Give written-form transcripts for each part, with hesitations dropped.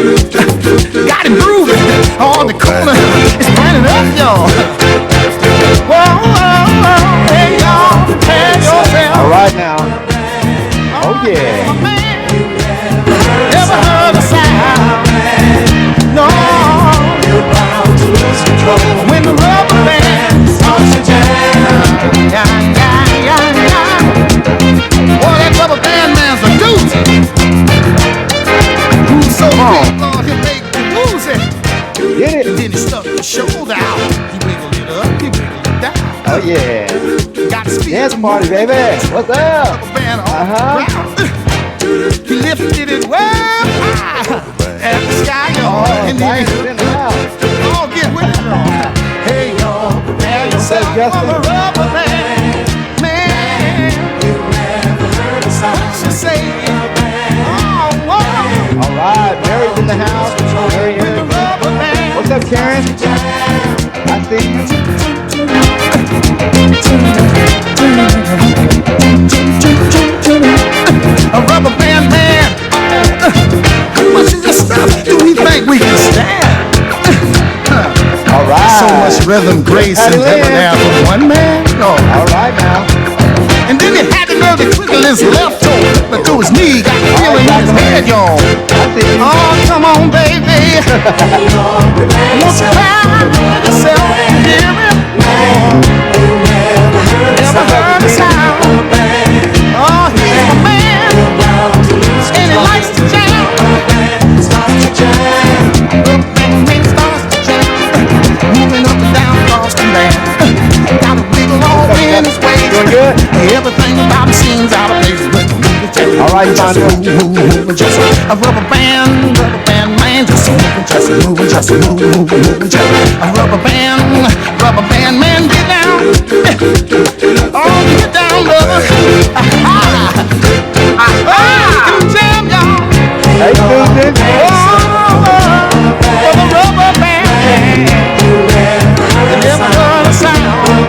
moving, got him grooving. On the corner, it's burning up, y'all. Whoa, whoa, whoa, hey y'all, hey yourself. All right now. Oh yeah. Never heard a sound. No. When the rubber band starts to jam. Yeah, yeah, yeah, yeah. Boy, that rubber band man's a doozy. Who's so big, Lord, he'll make you lose it. Get it. Then he stuck his shoulder out. He wiggled it up, he wiggled it down. Oh yeah. Got his feet Dance party, baby. What's up? Rubber band on the ground. He lifted it way high at the sky, y'all. And then all get with it, y'all. Hey, y'all, prepare yourself for the rubber band. Man, you never heard a sound. She say, oh, whoa. All right, Mary's in the house. Mary With the rubber band. What's up, Karen? I see you. A rubber band man. How much of this stuff do we think we can stand? All right. So much rhythm, grace, and debonair for one man. No. All right now. And then he had the nerve to twinkle his left toe, but through his knee, got the feeling in his head, y'all. Oh, come on, baby. Won't you cry yourself? Hear it? Never heard a sound. Oh, he's a man, and he likes to jam. Bang starts to jam, moving up and down across the land. Got a wiggle all in his waist. Doing good. Everything about him seems out of place, but all right, moving, just a rubber band man, just moving, just moving, just moving, just a rubber band man, get down, oh, get down, lover, jam, y'all. Hey, Susan. For the rubber band, you never heard a sound,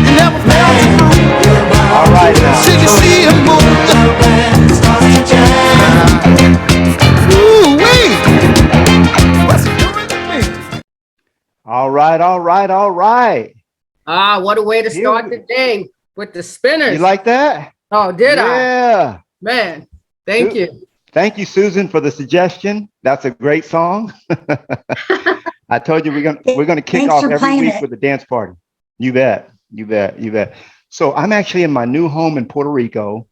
you never felt it move. All right now. Should you see him move? Ooh-wee. What's he doing to me? All right, all right, all right. What a way to start the day with the spinners. You like that? Oh, did I? Yeah. Man, thank you. Thank you, Susan, for the suggestion. That's a great song. I told you we're gonna kick off every week with a dance party. You bet. You bet. You bet. So I'm actually in my new home in Puerto Rico,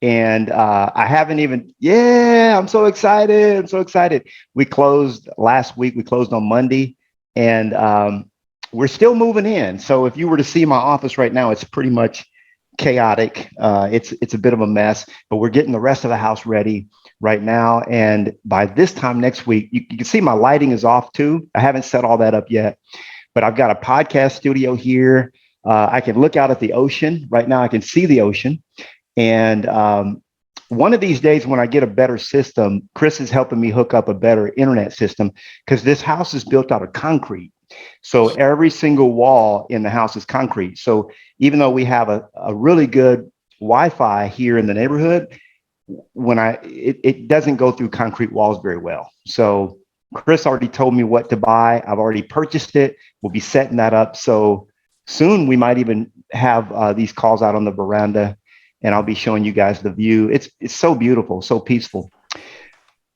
and I haven't even. Yeah, I'm so excited. I'm so excited. We closed last week. We closed on Monday, and we're still moving in. So if you were to see my office right now, it's pretty much chaotic. It's a bit of a mess, but we're getting the rest of the house ready right now. And by this time next week, you can see my lighting is off too. I haven't set all that up yet, but I've got a podcast studio here. I can look out at the ocean right now. I can see the ocean. And one of these days when I get a better system, Chris is helping me hook up a better internet system because this house is built out of concrete. So every single wall in the house is concrete. So even though we have a really good Wi-Fi here in the neighborhood, it doesn't go through concrete walls very well. So Chris already told me what to buy. I've already purchased it. We'll be setting that up. So soon we might even have these calls out on the veranda, and I'll be showing you guys the view. It's so beautiful, so peaceful.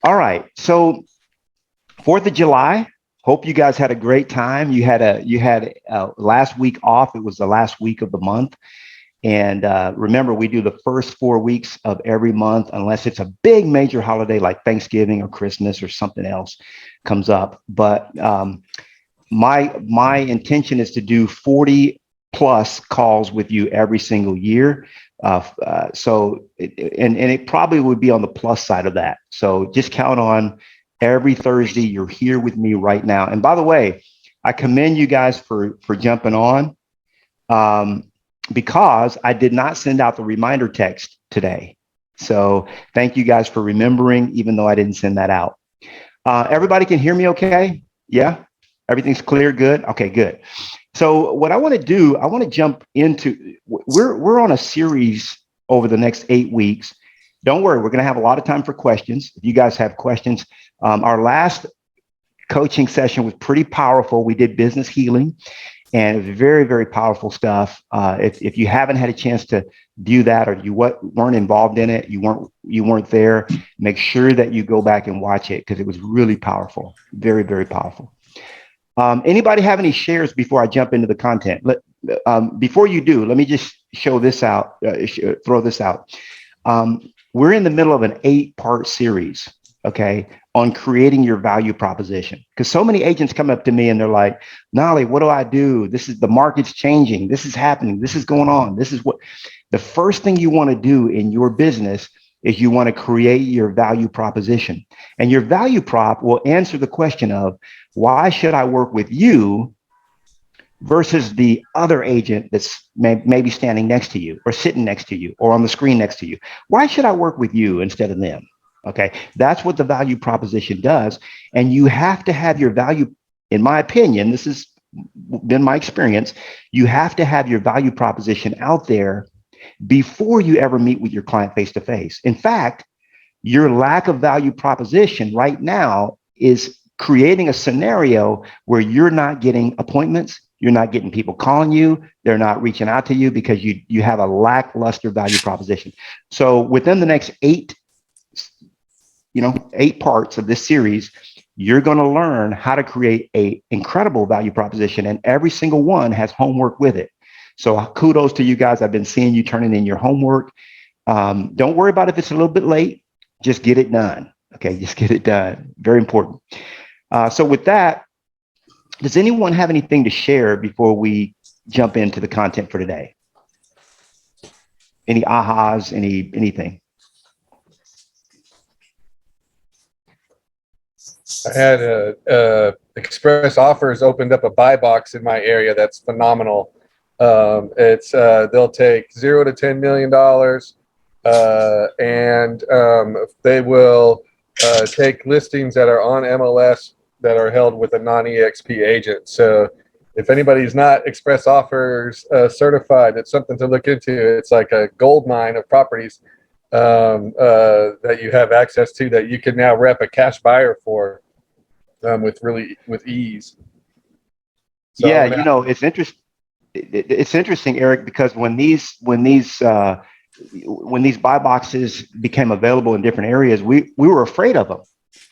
All right. So 4th of July. Hope you guys had a great time. You had last week off. It was the last week of the month. And remember, we do the first 4 weeks of every month, unless it's a big major holiday like Thanksgiving or Christmas or something else comes up. But my intention is to do 40 plus calls with you every single year. So it probably would be on the plus side of that. So just count on every Thursday you're here with me right now. And by the way, I commend you guys for jumping on. Because I did not send out the reminder text today. So thank you guys for remembering, even though I didn't send that out. Everybody can hear me okay? Yeah? Everything's clear? Good? Okay, good. So what I want to do, I want to jump into, we're on a series over the next 8 weeks. Don't worry, we're going to have a lot of time for questions. If you guys have questions, Our last coaching session was pretty powerful. We did business healing, and it was very, very powerful stuff. If you haven't had a chance to view that, or you weren't involved in it, you weren't there, make sure that you go back and watch it, because it was really powerful. Very, very powerful. Anybody have any shares before I jump into the content? Before you do, let me just throw this out. We're in the middle of an 8-part series, okay, on creating your value proposition. Because so many agents come up to me and they're like, Knolly, what do I do? The market's changing. This is happening. This is going on. This is what the first thing you want to do in your business is you want to create your value proposition. And your value prop will answer the question of, why should I work with you versus the other agent that's maybe standing next to you or sitting next to you or on the screen next to you? Why should I work with you instead of them? Okay, that's what the value proposition does. And you have to have your value, in my opinion, this has been my experience, you have to have your value proposition out there before you ever meet with your client face to face. In fact, your lack of value proposition right now is creating a scenario where you're not getting appointments, you're not getting people calling you, they're not reaching out to you because you have a lackluster value proposition. So within the next 8 parts of this series, you're going to learn how to create an incredible value proposition, and every single one has homework with it. So kudos to you guys. I've been seeing you turning in your homework. Don't worry about if it's a little bit late. Just get it done. Okay, just get it done. Very important. So with that, does anyone have anything to share before we jump into the content for today? Any ahas, anything? I had Express Offers opened up a buy box in my area that's phenomenal. They'll take $0 to $10 million, and they will take listings that are on MLS that are held with a non-EXP agent. So if anybody's not Express Offers certified, it's something to look into. It's like a gold mine of properties that you have access to that you can now rep a cash buyer for with ease. So, yeah, it's interesting. It's interesting, Eric, because when these buy boxes became available in different areas, we were afraid of them,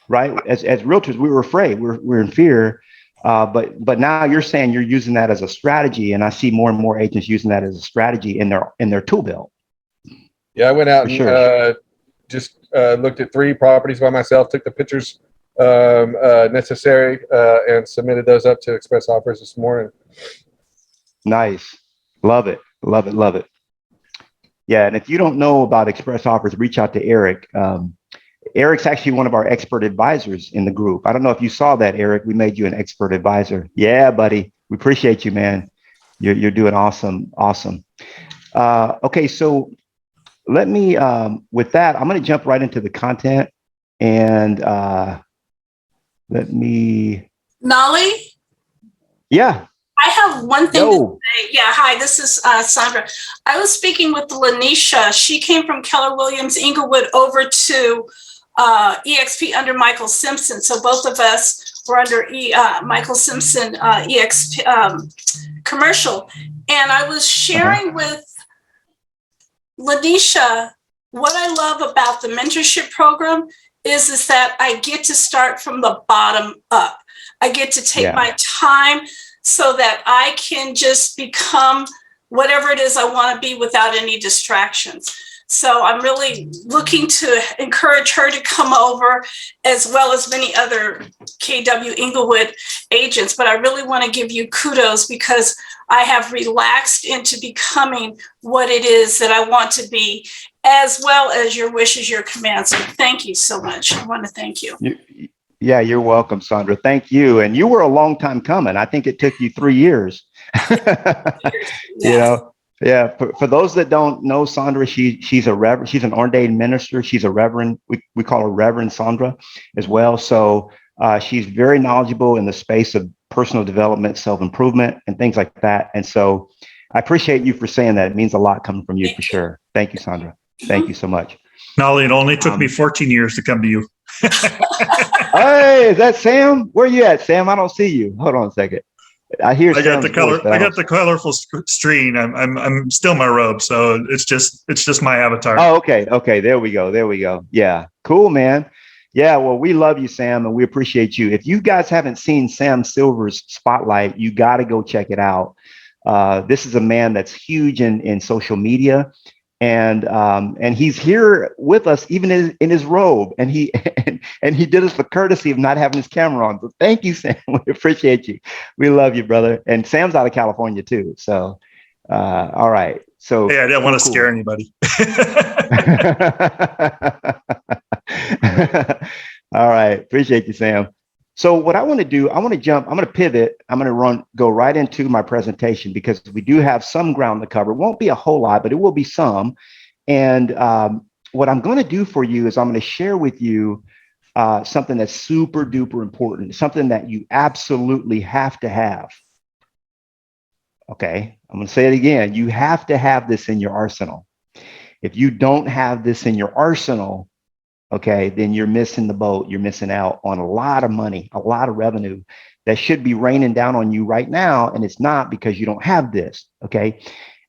right? As realtors, we were afraid. We're in fear. But now you're saying you're using that as a strategy, and I see more and more agents using that as a strategy in their tool belt. Yeah, I went out and just looked at 3 properties by myself, took the pictures necessary, and submitted those up to Express Offers this morning. Nice. Love it. Love it. Love it. Yeah. And if you don't know about Express Offers, reach out to Eric. Eric's actually one of our expert advisors in the group. I don't know if you saw that, Eric. We made you an expert advisor. Yeah, buddy. We appreciate you, man. You're doing awesome. Awesome. Okay. So let me, with that, I'm going to jump right into the content, and let me. Knolly? Yeah. I have one thing to say. Yeah, hi, this is Sandra. I was speaking with Lanisha. She came from Keller Williams, Inglewood, over to EXP under Michael Simpson. So both of us were under Michael Simpson EXP commercial. And I was sharing with Lanisha what I love about the mentorship program is that I get to start from the bottom up. I get to take my time so that I can just become whatever it is I want to be without any distractions. So I'm really looking to encourage her to come over, as well as many other KW Inglewood agents. But I really want to give you kudos, because I have relaxed into becoming what it is that I want to be, as well as your wishes, your commands. So thank you so much. I want to thank you. Yeah, you're welcome, Sandra. Thank you. And you were a long time coming. I think it took you 3 years. Yeah. For those that don't know Sandra, she's a reverend. She's an ordained minister. She's a reverend. We call her Reverend Sandra as well. So she's very knowledgeable in the space of personal development, self-improvement, and things like that. And so I appreciate you for saying that. It means a lot coming from you for sure. Thank you, Sandra. Thank you so much. Knolly, it only took me 14 years to come to you. Hey, is that Sam? Where you at, Sam? I don't see you. Hold on a second. I hear. I got Sam's the color. voice, I got the colorful screen. I'm still my robe, so it's just my avatar. Oh, okay. Okay. There we go. There we go. Yeah. Cool, man. Yeah. Well, we love you, Sam, and we appreciate you. If you guys haven't seen Sam Silver's Spotlight, you got to go check it out. This is a man that's huge in social media, and he's here with us even in his robe, and he and he did us the courtesy of not having his camera on. So thank you, Sam. We appreciate you. We love you, brother. And Sam's out of California too. So all right. So hey, I didn't want to scare anybody. All right. Appreciate you, Sam. So what I want to do, I'm going to pivot. I'm going to go right into my presentation because we do have some ground to cover. It won't be a whole lot, but it will be some. And what I'm going to do for you is I'm going to share with you something that's super duper important, something that you absolutely have to have. Okay. I'm going to say it again. You have to have this in your arsenal. If you don't have this in your arsenal, okay, then you're missing the boat. You're missing out on a lot of money, a lot of revenue that should be raining down on you right now. And it's not because you don't have this. Okay.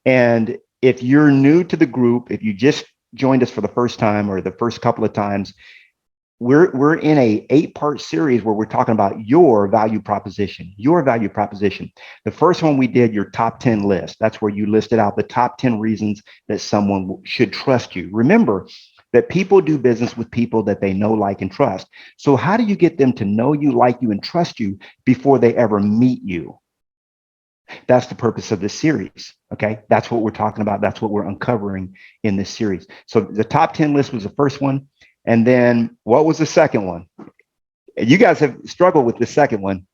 And if you're new to the group, if you just joined us for the first time or the first couple of times, we're in a 8-part series where we're talking about your value proposition, your value proposition. The first one we did, your top 10 list. That's where you listed out the top 10 reasons that someone should trust you. Remember that people do business with people that they know, like, and trust. So how do you get them to know you, like you, and trust you before they ever meet you? That's the purpose of this series. Okay. That's what we're talking about. That's what we're uncovering in this series. So the top 10 list was the first one. And then what was the second one? You guys have struggled with the second one,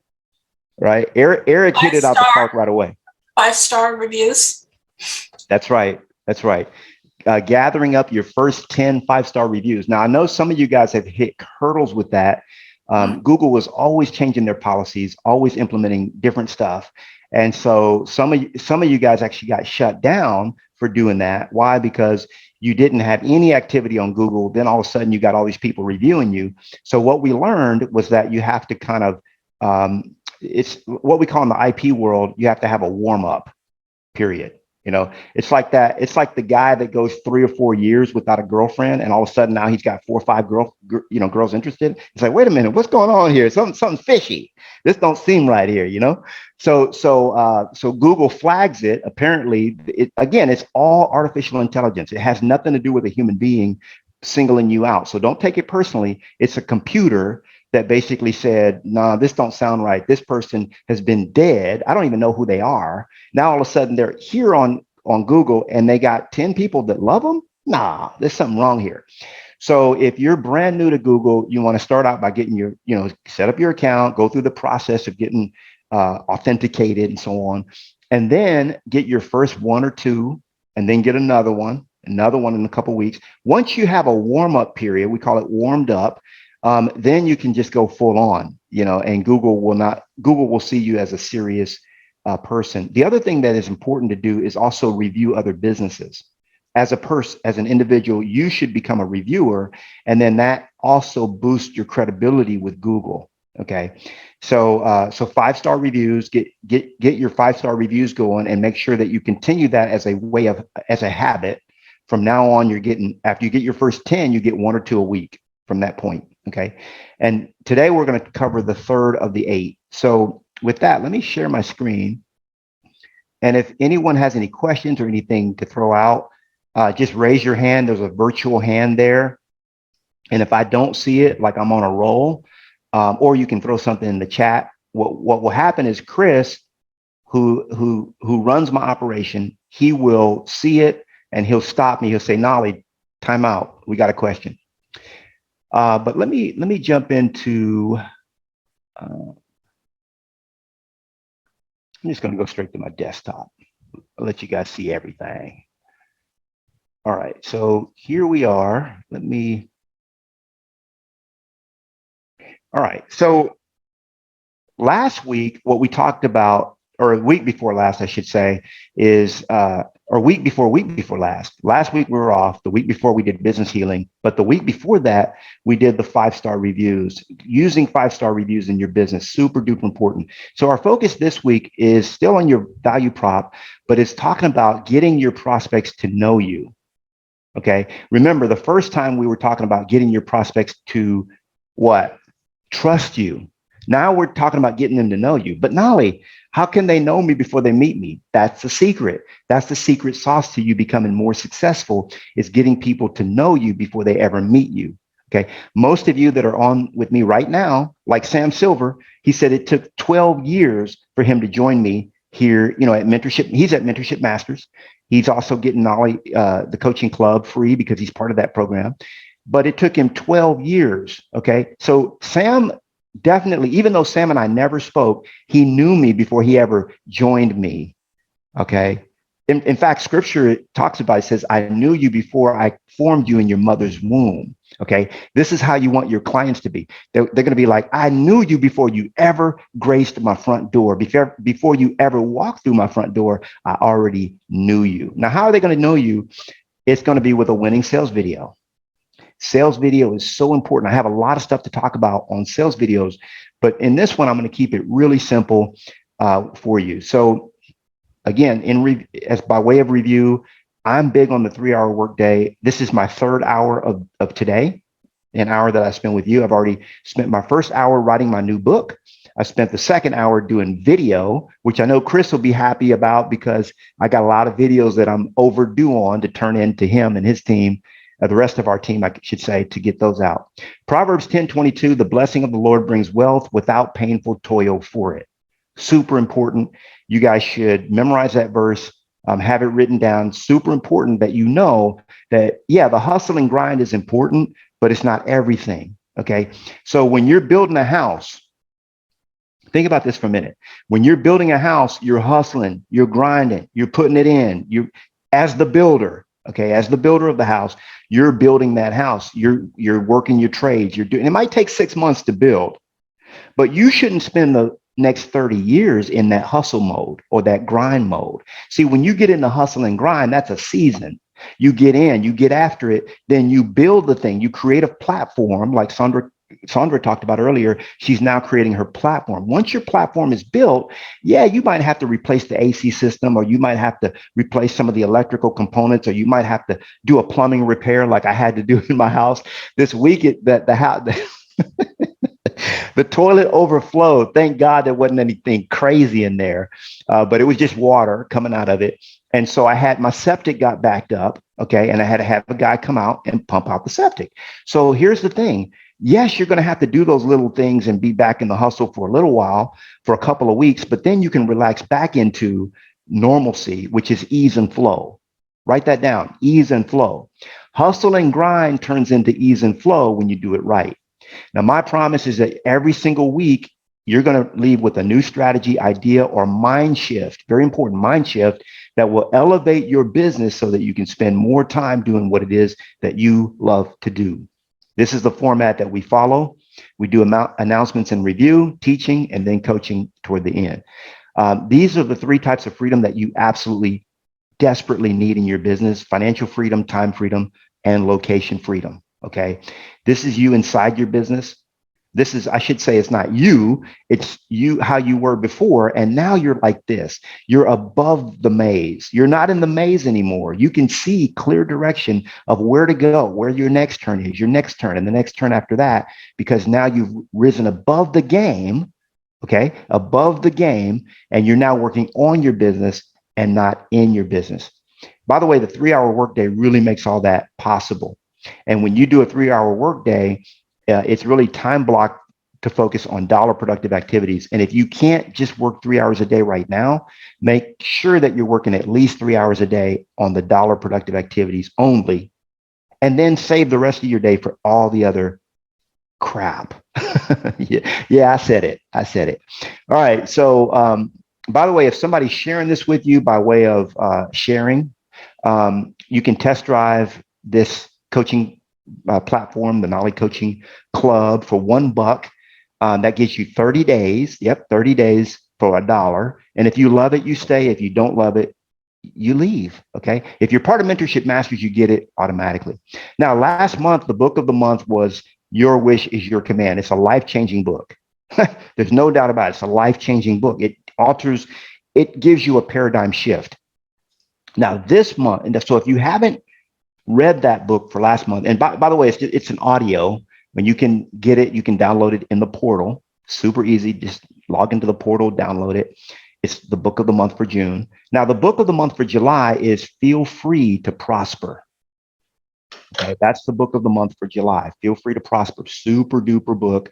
right? Eric hit it out the park right away. 5-star reviews. That's right. That's right. Gathering up your first 10 5-star reviews. Now, I know some of you guys have hit hurdles with that. Google was always changing their policies, always implementing different stuff. And so some of you guys actually got shut down for doing that. Why? Because you didn't have any activity on Google. Then all of a sudden you got all these people reviewing you. So what we learned was that you have to kind of, it's what we call in the IP world, you have to have a warm up period. You know, it's like that. It's like the guy that goes 3 or 4 years without a girlfriend, and all of a sudden now he's got 4 or 5 girls interested. It's like, wait a minute, what's going on here? Something's fishy. This don't seem right here. You know, so Google flags it. Apparently, it's all artificial intelligence. It has nothing to do with a human being singling you out. So don't take it personally. It's a computer that basically said, nah, this don't sound right. This person has been dead. I don't even know who they are. Now, all of a sudden they're here on Google and they got 10 people that love them. Nah, there's something wrong here. So if you're brand new to Google, you want to start out by getting set up your account, go through the process of getting authenticated and so on, and then get your first 1 or 2, and then get another one in a couple of weeks. Once you have a warm-up period, we call it warmed up, then you can just go full on, and Google will see you as a serious person. The other thing that is important to do is also review other businesses. As an individual, you should become a reviewer, and then that also boosts your credibility with Google. Okay, so 5-star reviews, get your 5-star reviews going, and make sure that you continue that as a habit. From now on, after you get your first 10, you get 1 or 2 a week from that point. Okay. And today we're going to cover the third of the 8. So with that, let me share my screen. And if anyone has any questions or anything to throw out, just raise your hand. There's a virtual hand there. And if I don't see it, like I'm on a roll, or you can throw something in the chat. What will happen is Chris, who runs my operation, he will see it and he'll stop me. He'll say, Knolly, time out. We got a question. But let me jump into, I'm just going to go straight to my desktop. I'll let you guys see everything. All right, so here we are. All right, so last week, what we talked about, or a week before last, I should say, is or week before last. Last week we were off. The week before we did business healing, but the week before that we did the 5-star reviews. Using 5-star reviews in your business, super duper important. So our focus this week is still on your value prop, but it's talking about getting your prospects to know you. Okay. Remember, the first time we were talking about getting your prospects to what? Trust you. Now we're talking about getting them to know you. But Knolly, how can they know me before they meet me? That's the secret. That's the secret sauce to you becoming more successful, is getting people to know you before they ever meet you. Okay. Most of you that are on with me right now, like Sam Silver, he said it took 12 years for him to join me here, you know, at Mentorship. He's at Mentorship Masters. He's also getting Knolly, the coaching club, free because he's part of that program. But it took him 12 years. Okay. So Sam definitely, even though Sam and I never spoke, he knew me before he ever joined me. Okay. In fact, scripture talks about, it says, I knew you before I formed you in your mother's womb. Okay. This is how you want your clients to be. They're going to be like, I knew you before you ever graced my front door. Before you ever walked through my front door, I already knew you. Now, how are they going to know you? It's going to be with a winning sales video. Sales video is so important. I have a lot of stuff to talk about on sales videos, but in this one, I'm going to keep it really simple for you. So again, as by way of review, I'm big on the 3-hour workday. This is my 3rd hour of today, an hour that I spent with you. I've already spent my 1st hour writing my new book. I spent the 2nd hour doing video, which I know Chris will be happy about because I got a lot of videos that I'm overdue on to turn in to him and his team. The rest of our team, I should say, to get those out. Proverbs 10:22, the blessing of the Lord brings wealth without painful toil for it. Super important. You guys should memorize that verse, have it written down. Super important that you know that, yeah, the hustle and grind is important, but it's not everything. Okay. So when you're building a house, think about this for a minute. When you're building a house, you're hustling, you're grinding, you're putting it in. You, as the builder, okay, as the builder of the house, you're building that house. You're working your trades. You're doing. It might take 6 months to build, but you shouldn't spend the next 30 years in that hustle mode or that grind mode. See, when you get into hustle and grind, that's a season. You get in, you get after it, then you build the thing. You create a platform, like Sandra talked about earlier. She's now creating her platform. Once your platform is built, yeah, you might have to replace the AC system, or you might have to replace some of the electrical components, or you might have to do a plumbing repair like I had to do in my house this week. The house, the toilet overflowed. Thank God there wasn't anything crazy in there, but it was just water coming out of it. And so I had my septic got backed up. Okay. And I had to have a guy come out and pump out the septic. So here's the thing. Yes, you're going to have to do those little things and be back in the hustle for a little while, for a couple of weeks, but then you can relax back into normalcy, which is ease and flow. Write that down, ease and flow. Hustle and grind turns into ease and flow when you do it right. Now, my promise is that every single week, you're going to leave with a new strategy, idea, or mind shift, very important mind shift, that will elevate your business so that you can spend more time doing what it is that you love to do. This is the format that we follow. We do announcements and review, teaching, and then coaching toward the end. These are the 3 types of freedom that you absolutely desperately need in your business: financial freedom, time freedom, and location freedom. Okay. This is you inside your business. This is, I should say, it's not you, it's you, how you were before. And now you're like this. You're above the maze. You're not in the maze anymore. You can see clear direction of where to go, where your next turn is, your next turn, and the next turn after that, because now you've risen above the game. Okay. Above the game. And you're now working on your business and not in your business. By the way, the 3-hour workday really makes all that possible. And when you do a 3-hour workday, it's really time blocked to focus on dollar productive activities. And if you can't just work 3 hours a day right now, make sure that you're working at least 3 hours a day on the dollar productive activities only, and then save the rest of your day for all the other crap. Yeah, I said it. All right. So, by the way, if somebody's sharing this with you by way of sharing, you can test drive this coaching platform, the Knolly Coaching Club, for $1. That gets you 30 days. Yep, 30 days for $1. And if you love it, you stay. If you don't love it, you leave. Okay. If you're part of Mentorship Masters, you get it automatically. Now, last month, the book of the month was Your Wish is Your Command. It's a life-changing book. There's no doubt about it. It's a life-changing book. It gives you a paradigm shift. Now, this month, and so if you haven't read that book for last month, and by the way, it's an audio. When you can get it, you can download it in the portal. Super easy. Just log into the portal, download it. It's the book of the month for June. Now, the book of the month for July is Feel Free to Prosper. Okay, that's the book of the month for July. Feel Free to Prosper. Super duper book.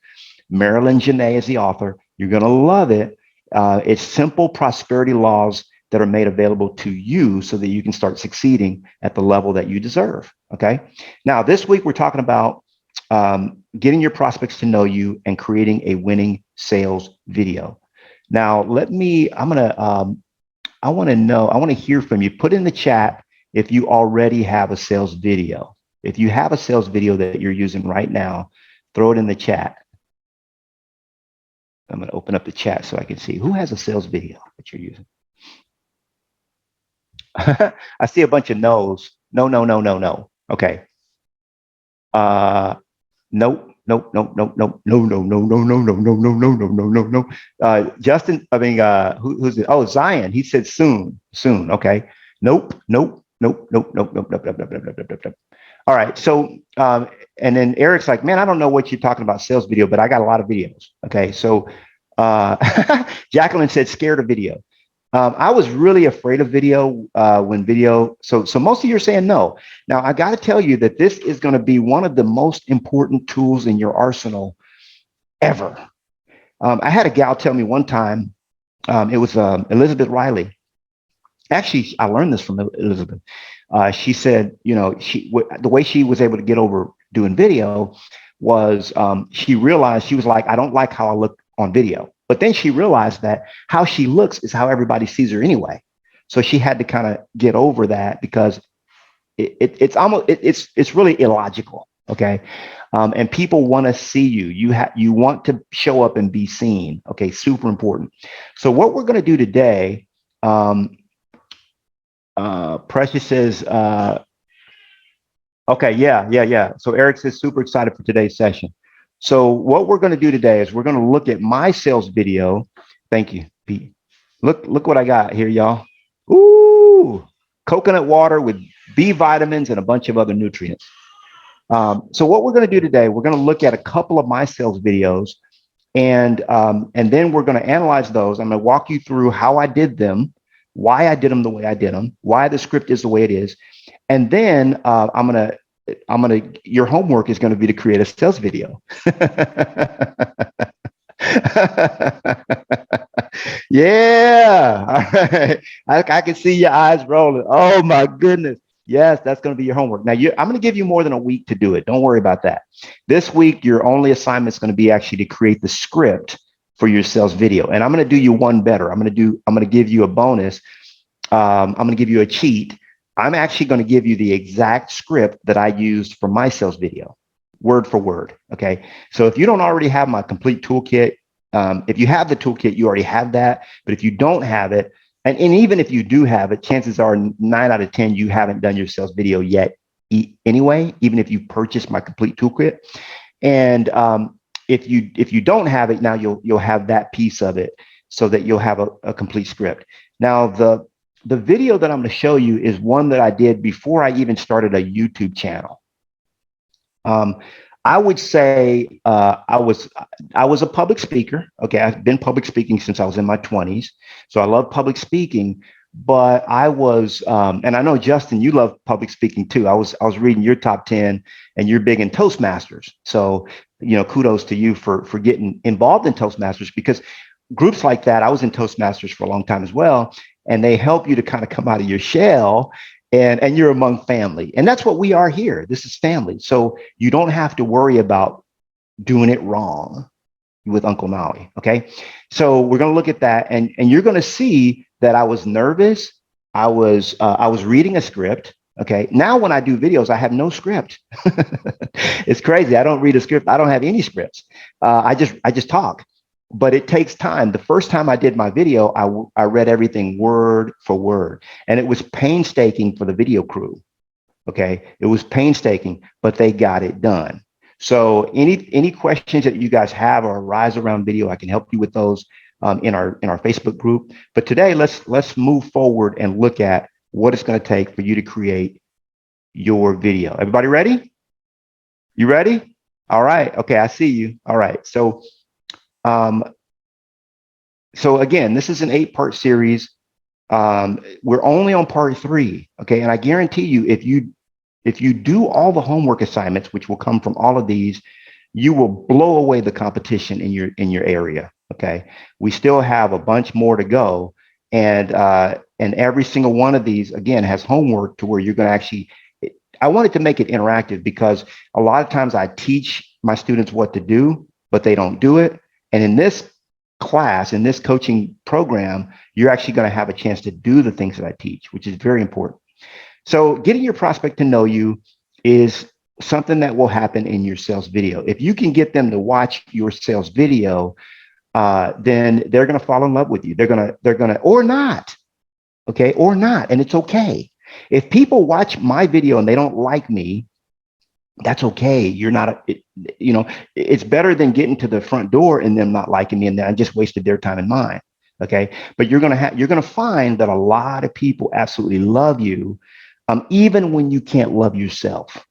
Marilyn Janae is the author. You're going to love it. It's simple prosperity laws that are made available to you so that you can start succeeding at the level that you deserve. Okay. Now, this week, we're talking about getting your prospects to know you and creating a winning sales video. Now, I want to hear from you. Put in the chat if you already have a sales video. If you have a sales video that you're using right now, throw it in the chat. I'm going to open up the chat so I can see who has a sales video that you're using. I see a bunch of no's. No. Okay. Nope. No. Justin, who's it? Oh, Zion. He said soon. Okay. Nope. All right. So, and then Eric's like, man, I don't know what you're talking about sales video, but I got a lot of videos. Okay. So, Jacqueline said scared of video. I was really afraid of video when video. So most of you are saying no. Now, I got to tell you that this is going to be one of the most important tools in your arsenal ever. I had a gal tell me one time, it was Elizabeth Riley. Actually, I learned this from Elizabeth. She said, the way she was able to get over doing video was she realized, she was like, I don't like how I look on video. But then she realized that how she looks is how everybody sees her anyway. So she had to kind of get over that because it's really illogical. Okay. And people want to see you. You want to show up and be seen. Okay. Super important. So what we're going to do today, Precious says, okay. Yeah. So Eric says super excited for today's session. So what we're going to do today is we're going to look at my sales video. Thank you, Pete. Look what I got here, y'all. Ooh, coconut water with B vitamins and a bunch of other nutrients. So what we're going to do today, we're going to look at a couple of my sales videos, and then we're going to analyze those. I'm going to walk you through how I did them, why I did them the way I did them, why the script is the way it is, and then your homework is going to be to create a sales video. Yeah. All right. I can see your eyes rolling. Oh my goodness. Yes, that's going to be your homework. Now, I'm going to give you more than a week to do it. Don't worry about that. This week, your only assignment is going to be actually to create the script for your sales video. And I'm going to do you one better. I'm going to give you a bonus. I'm going to give you a cheat. I'm actually going to give you the exact script that I used for my sales video, word for word. Okay. So if you don't already have my complete toolkit, if you have the toolkit, you already have that. But if you don't have it, and even if you do have it, chances are 9 out of 10, you haven't done your sales video yet anyway, even if you purchased my complete toolkit. And if you don't have it, now you'll have that piece of it so that you'll have a complete script. Now, the video that I'm going to show you is one that I did before I even started a YouTube channel. I would say I was a public speaker. Okay, I've been public speaking since I was in my 20s, so I love public speaking. But I was, and I know Justin, you love public speaking too. I was reading your top 10, and you're big in Toastmasters. So kudos to you for getting involved in Toastmasters, because groups like that, I was in Toastmasters for a long time as well, and they help you to kind of come out of your shell. And you're among family. And that's what we are here. This is family. So you don't have to worry about doing it wrong with Uncle Knolly. Okay. So we're going to look at that, and you're going to see that I was nervous. I was reading a script. Okay. Now, when I do videos, I have no script. It's crazy. I don't read a script. I don't have any scripts. I just talk. but it takes time. The first time I did my video, I read everything word for word, and it was painstaking for the video crew. Okay, it was painstaking, but they got it done. So any questions that you guys have or arise around video, I can help you with those in our Facebook group. But today, let's move forward and look at what it's going to take for you to create your video. Everybody ready? You ready? All right. Okay, I see you. All right. So again, this is an 8-part series. We're only on part 3. Okay, and I guarantee you, if you do all the homework assignments, which will come from all of these, you will blow away the competition in your area. Okay, we still have a bunch more to go, and every single one of these again has homework to where you're going to actually. I wanted to make it interactive because a lot of times I teach my students what to do, but they don't do it. And in this class, in this coaching program, you're actually going to have a chance to do the things that I teach, which is very important. So getting your prospect to know you is something that will happen in your sales video. If you can get them to watch your sales video, then they're going to fall in love with you. They're going to, or not. Okay. Or not. And it's okay. If people watch my video and they don't like me, that's okay. You're not, it's better than getting to the front door and them not liking me and then I just wasted their time and mine. Okay. But you're going to find that a lot of people absolutely love you, even when you can't love yourself.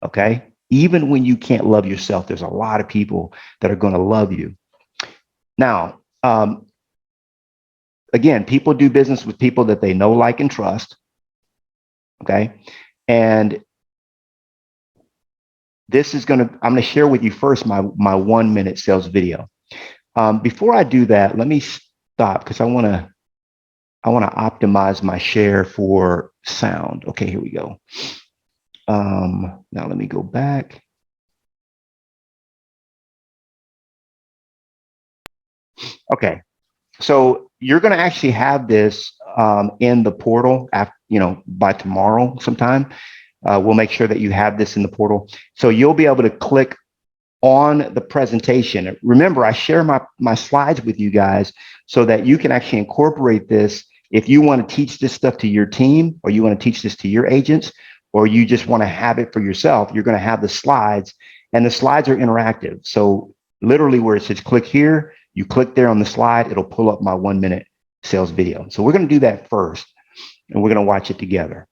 Okay. Even when you can't love yourself, there's a lot of people that are going to love you. Now, again, people do business with people that they know, like, and trust. Okay. And this is I'm going to share with you first my 1-minute sales video. Before I do that, let me stop because I want to optimize my share for sound. Okay, here we go. Now let me go back. Okay, so you're going to actually have this in the portal after, by tomorrow sometime. We'll make sure that you have this in the portal. So you'll be able to click on the presentation. Remember, I share my slides with you guys so that you can actually incorporate this if you want to teach this stuff to your team, or you want to teach this to your agents, or you just want to have it for yourself. You're going to have the slides, and the slides are interactive. So literally where it says click here, you click there on the slide, it'll pull up my 1-minute sales video. So we're going to do that first, and we're going to watch it together.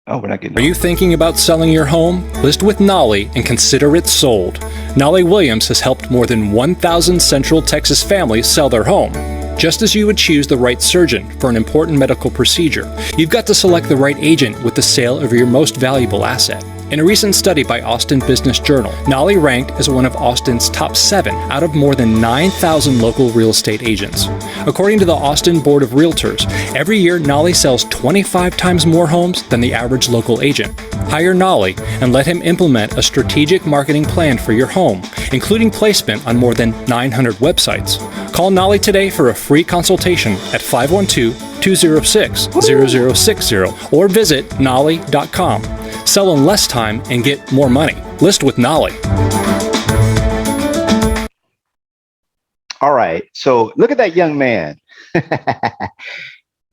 Oh, we're not getting. Are you thinking about selling your home? List with Knolly and consider it sold. Knolly Williams has helped more than 1,000 Central Texas families sell their home. Just as you would choose the right surgeon for an important medical procedure, you've got to select the right agent with the sale of your most valuable asset. In a recent study by Austin Business Journal, Knolly ranked as one of Austin's top 7 out of more than 9,000 local real estate agents. According to the Austin Board of Realtors, every year Knolly sells 25 times more homes than the average local agent. Hire Knolly and let him implement a strategic marketing plan for your home, including placement on more than 900 websites. Call Knolly today for a free consultation at 512-206-0060 or visit knolly.com. Sell in less time and get more money. List with Knolly. All right. So look at that young man. All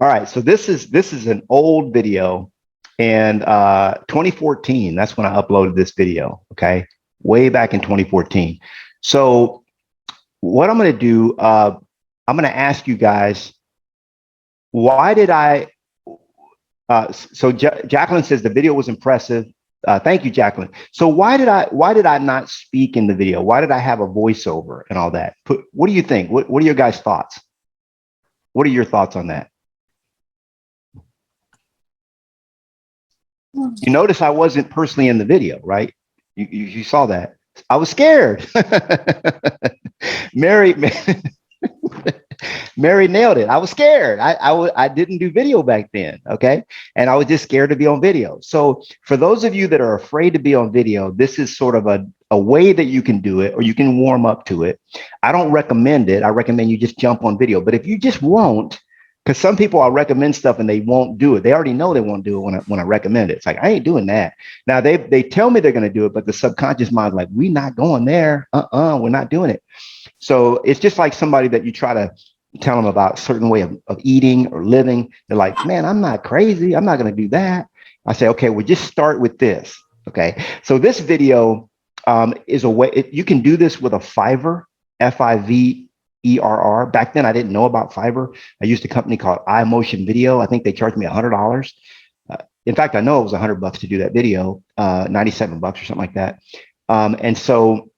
right. So this is an old video, and 2014. That's when I uploaded this video. Okay, way back in 2014. So what I'm going to do, I'm going to ask you guys, why did I? So Jacqueline says the video was impressive. Thank you, Jacqueline. So why did I not speak in the video? Why did I have a voiceover and all that? What do you think? What are your guys' thoughts? What are your thoughts on that? You notice I wasn't personally in the video, right? You saw that. I was scared. Mary nailed it. I was scared. I didn't do video back then. Okay. And I was just scared to be on video. So for those of you that are afraid to be on video, this is sort of a way that you can do it, or you can warm up to it. I don't recommend it. I recommend you just jump on video. But if you just won't, Because some people I'll recommend stuff and they won't do it. They already know they won't do it when I recommend it. It's like, I ain't doing that. Now they tell me they're going to do it, but the subconscious mind's like, we not going there. We're not doing it. So it's just like somebody that you try to tell them about a certain way of eating or living. They're like, man, I'm not crazy. I'm not going to do that. I say, okay, well, just start with this. Okay. So this video is a way you can do this with a Fiverr, Fiverr. Back then, I didn't know about Fiverr. I used a company called iMotion Video. I think they charged me $100. In fact, I know it was $100 to do that video, $97 or something like that. And so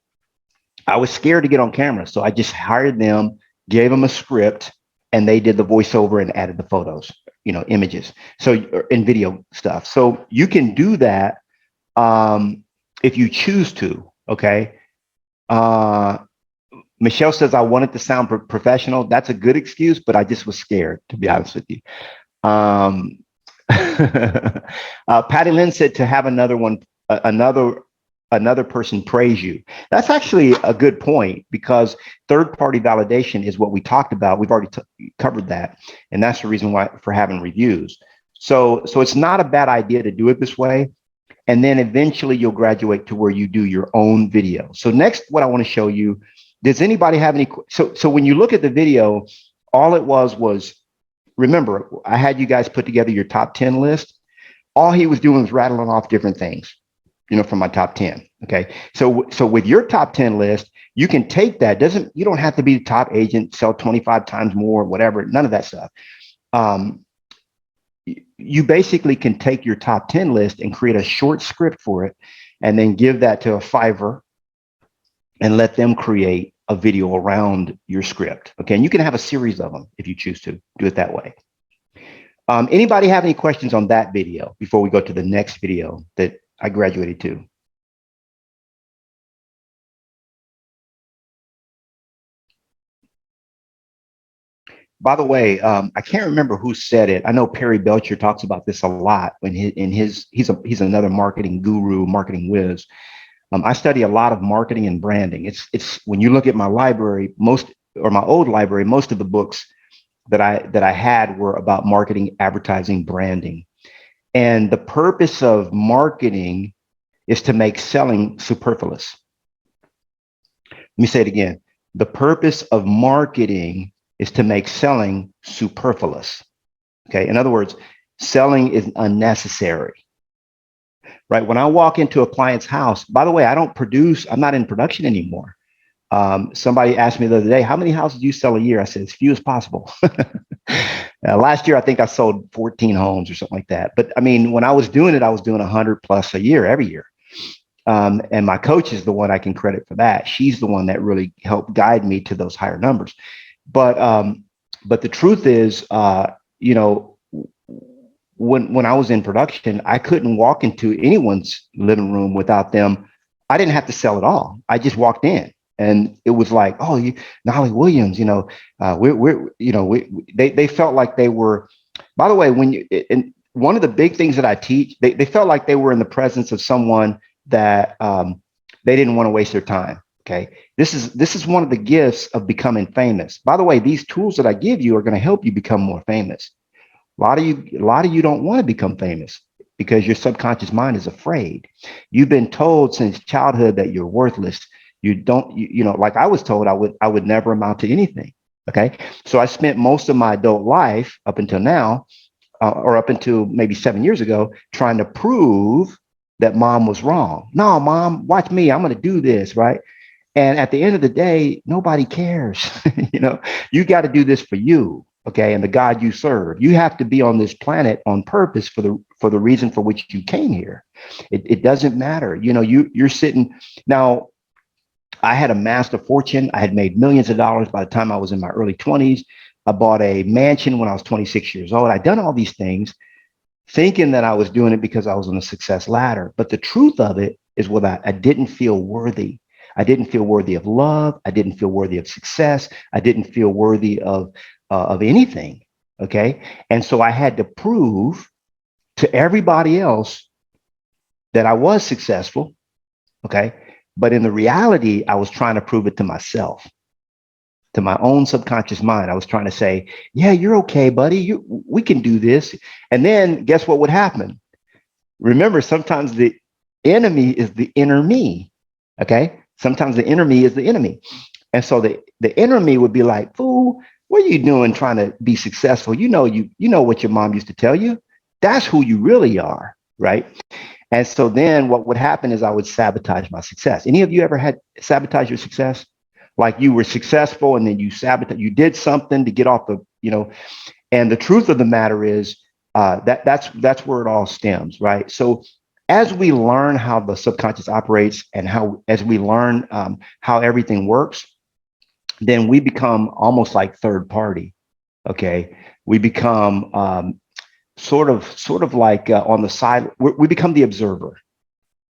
I was scared to get on camera. So I just hired them, gave them a script, and they did the voiceover and added the photos, images. So in video stuff. So you can do that if you choose to. Okay. Michelle says, I wanted to sound professional. That's a good excuse, but I just was scared, to be honest with you. Patty Lynn said to have another person praise you. That's actually a good point, because third-party validation is what we talked about. We've already covered that. And that's the reason why for having reviews. So it's not a bad idea to do it this way. And then eventually you'll graduate to where you do your own video. So next, what I want to show you, does anybody have any? So when you look at the video, all it was, remember, I had you guys put together your top 10 list. All he was doing was rattling off different things, from my top 10. Okay. So with your top 10 list, you can take that. You don't have to be the top agent, sell 25 times more, whatever, none of that stuff. You basically can take your top 10 list and create a short script for it, and then give that to a Fiverr and let them create a video around your script. Okay. And you can have a series of them if you choose to do it that way. Anybody have any questions on that video before we go to the next video that I graduated to? By the way, I can't remember who said it. I know Perry Belcher talks about this a lot when he's another marketing guru, marketing whiz. I study a lot of marketing and branding. It's when you look at my library, my old library, most of the books that I had were about marketing, advertising, branding. And the purpose of marketing is to make selling superfluous. Let me say it again. The purpose of marketing is to make selling superfluous. Okay. In other words, selling is unnecessary. Right. When I walk into a client's house, by the way, I'm not in production anymore. Somebody asked me the other day, how many houses do you sell a year? I said, as few as possible. Last year, I think I sold 14 homes or something like that. But I mean, when I was doing it, I was doing 100 plus a year, every year. And my coach is the one I can credit for that. She's the one that really helped guide me to those higher numbers. But the truth is, when I was in production, I couldn't walk into anyone's living room without them. I didn't have to sell at all. I just walked in, and it was like, oh, Knolly Williams, they felt like they were. By the way, and one of the big things that I teach, they felt like they were in the presence of someone that they didn't want to waste their time. Okay, this is one of the gifts of becoming famous. By the way, these tools that I give you are going to help you become more famous. A lot of you don't want to become famous because your subconscious mind is afraid. You've been told since childhood that you're worthless. Like I was told I would never amount to anything. Okay. So I spent most of my adult life up until now, or up until maybe 7 years ago, trying to prove that mom was wrong. No, mom, watch me. I'm going to do this. Right. And at the end of the day, nobody cares. You got to do this for you. Okay. And the God you serve. You have to be on this planet on purpose for the reason for which you came here. It doesn't matter. You're sitting now. I had amassed a fortune. I had made millions of dollars by the time I was in my early 20s. I bought a mansion when I was 26 years old. I'd done all these things thinking that I was doing it because I was on a success ladder. But the truth of it is I didn't feel worthy. I didn't feel worthy of love. I didn't feel worthy of success. I didn't feel worthy of anything. Okay. And so I had to prove to everybody else that I was successful. Okay. But in the reality, I was trying to prove it to myself. to my own subconscious mind. I was trying to say, yeah, you're okay, buddy. We can do this. And then guess what would happen? Remember, sometimes the enemy is the inner me. Okay. Sometimes the inner me is the enemy. And so the inner me would be like, fool, what are you doing trying to be successful? You know what your mom used to tell you. That's who you really are. Right. And so then what would happen is I would sabotage my success. Any of you ever had sabotage your success? Like you were successful and then you did something to get off the, and the truth of the matter is that's where it all stems, right? So as we learn how the subconscious operates and as we learn how everything works, then we become almost like third party. Okay. We become sort of like on the side, we become the observer.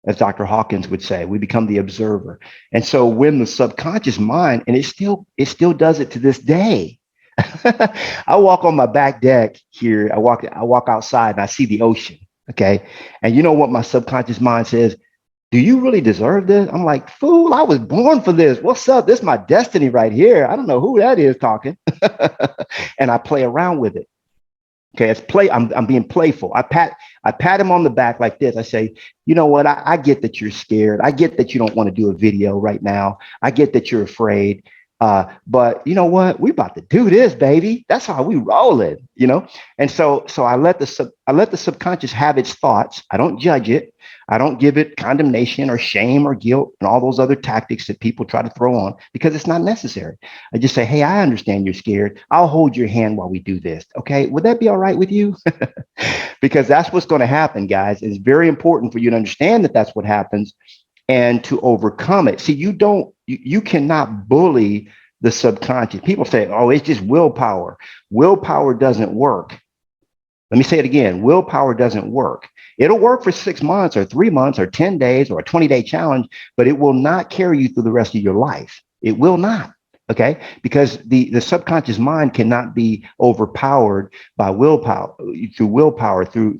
As Dr. Hawkins would say, we become the observer. And so when the subconscious mind, and it still does it to this day. I walk on my back deck here. I walk outside and I see the ocean. Okay. And you know what my subconscious mind says? Do you really deserve this? I'm like, fool, I was born for this. What's up? This is my destiny right here. I don't know who that is talking. And I play around with it. Okay, it's play. I'm being playful. I pat him on the back like this. I say, you know what? I get that you're scared. I get that you don't want to do a video right now. I get that you're afraid. But you know what? We about to do this, baby. That's how we roll it, And so I let the subconscious have its thoughts. I don't judge it. I don't give it condemnation or shame or guilt and all those other tactics that people try to throw on because it's not necessary. I just say, hey, I understand you're scared. I'll hold your hand while we do this. Okay. Would that be all right with you? Because that's what's going to happen, guys. It's very important for you to understand that that's what happens and to overcome it. See, you cannot bully the subconscious. People say, oh, it's just willpower. Willpower doesn't work. Let me say it again. Willpower doesn't work. It'll work for 6 months or 3 months or 10 days or a 20-day challenge, but it will not carry you through the rest of your life. It will not. Okay. Because the subconscious mind cannot be overpowered by willpower, through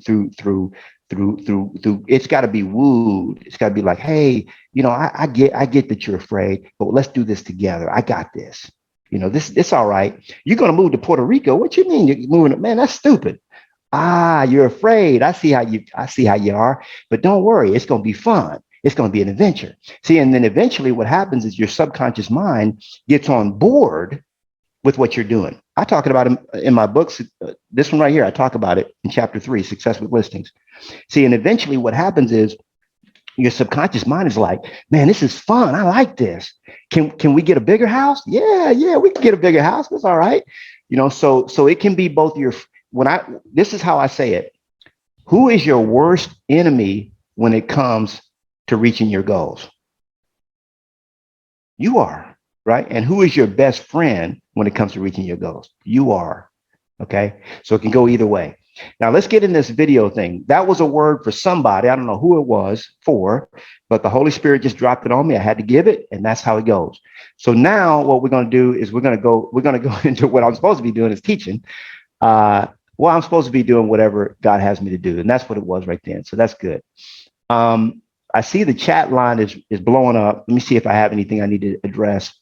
it's got to be wooed. It's got to be like, hey, I get that you're afraid, but let's do this together. I got this. It's all right. You're going to move to Puerto Rico. What you mean you're moving? Man, that's stupid. You're afraid. I see how you are, but don't worry. It's going to be fun. It's going to be an adventure. See, and then eventually what happens is your subconscious mind gets on board with what you're doing. I talk about it in my books. This one right here, I talk about it in chapter 3, Success with Listings. See, and eventually what happens is your subconscious mind is like, man, this is fun. I like this. Can we get a bigger house? Yeah, we can get a bigger house. That's all right. So it can be both this is how I say it. Who is your worst enemy when it comes to reaching your goals? You are, right? And who is your best friend when it comes to reaching your goals? You are. Okay. So it can go either way. Now let's get in this video thing. That was a word for somebody. I don't know who it was for, but the Holy Spirit just dropped it on me. I had to give it, and that's how it goes. So now what we're going to do is we're going to go into what I'm supposed to be doing is teaching. I'm supposed to be doing whatever God has me to do. And that's what it was right then. So that's good. I see the chat line is blowing up. Let me see if I have anything I need to address.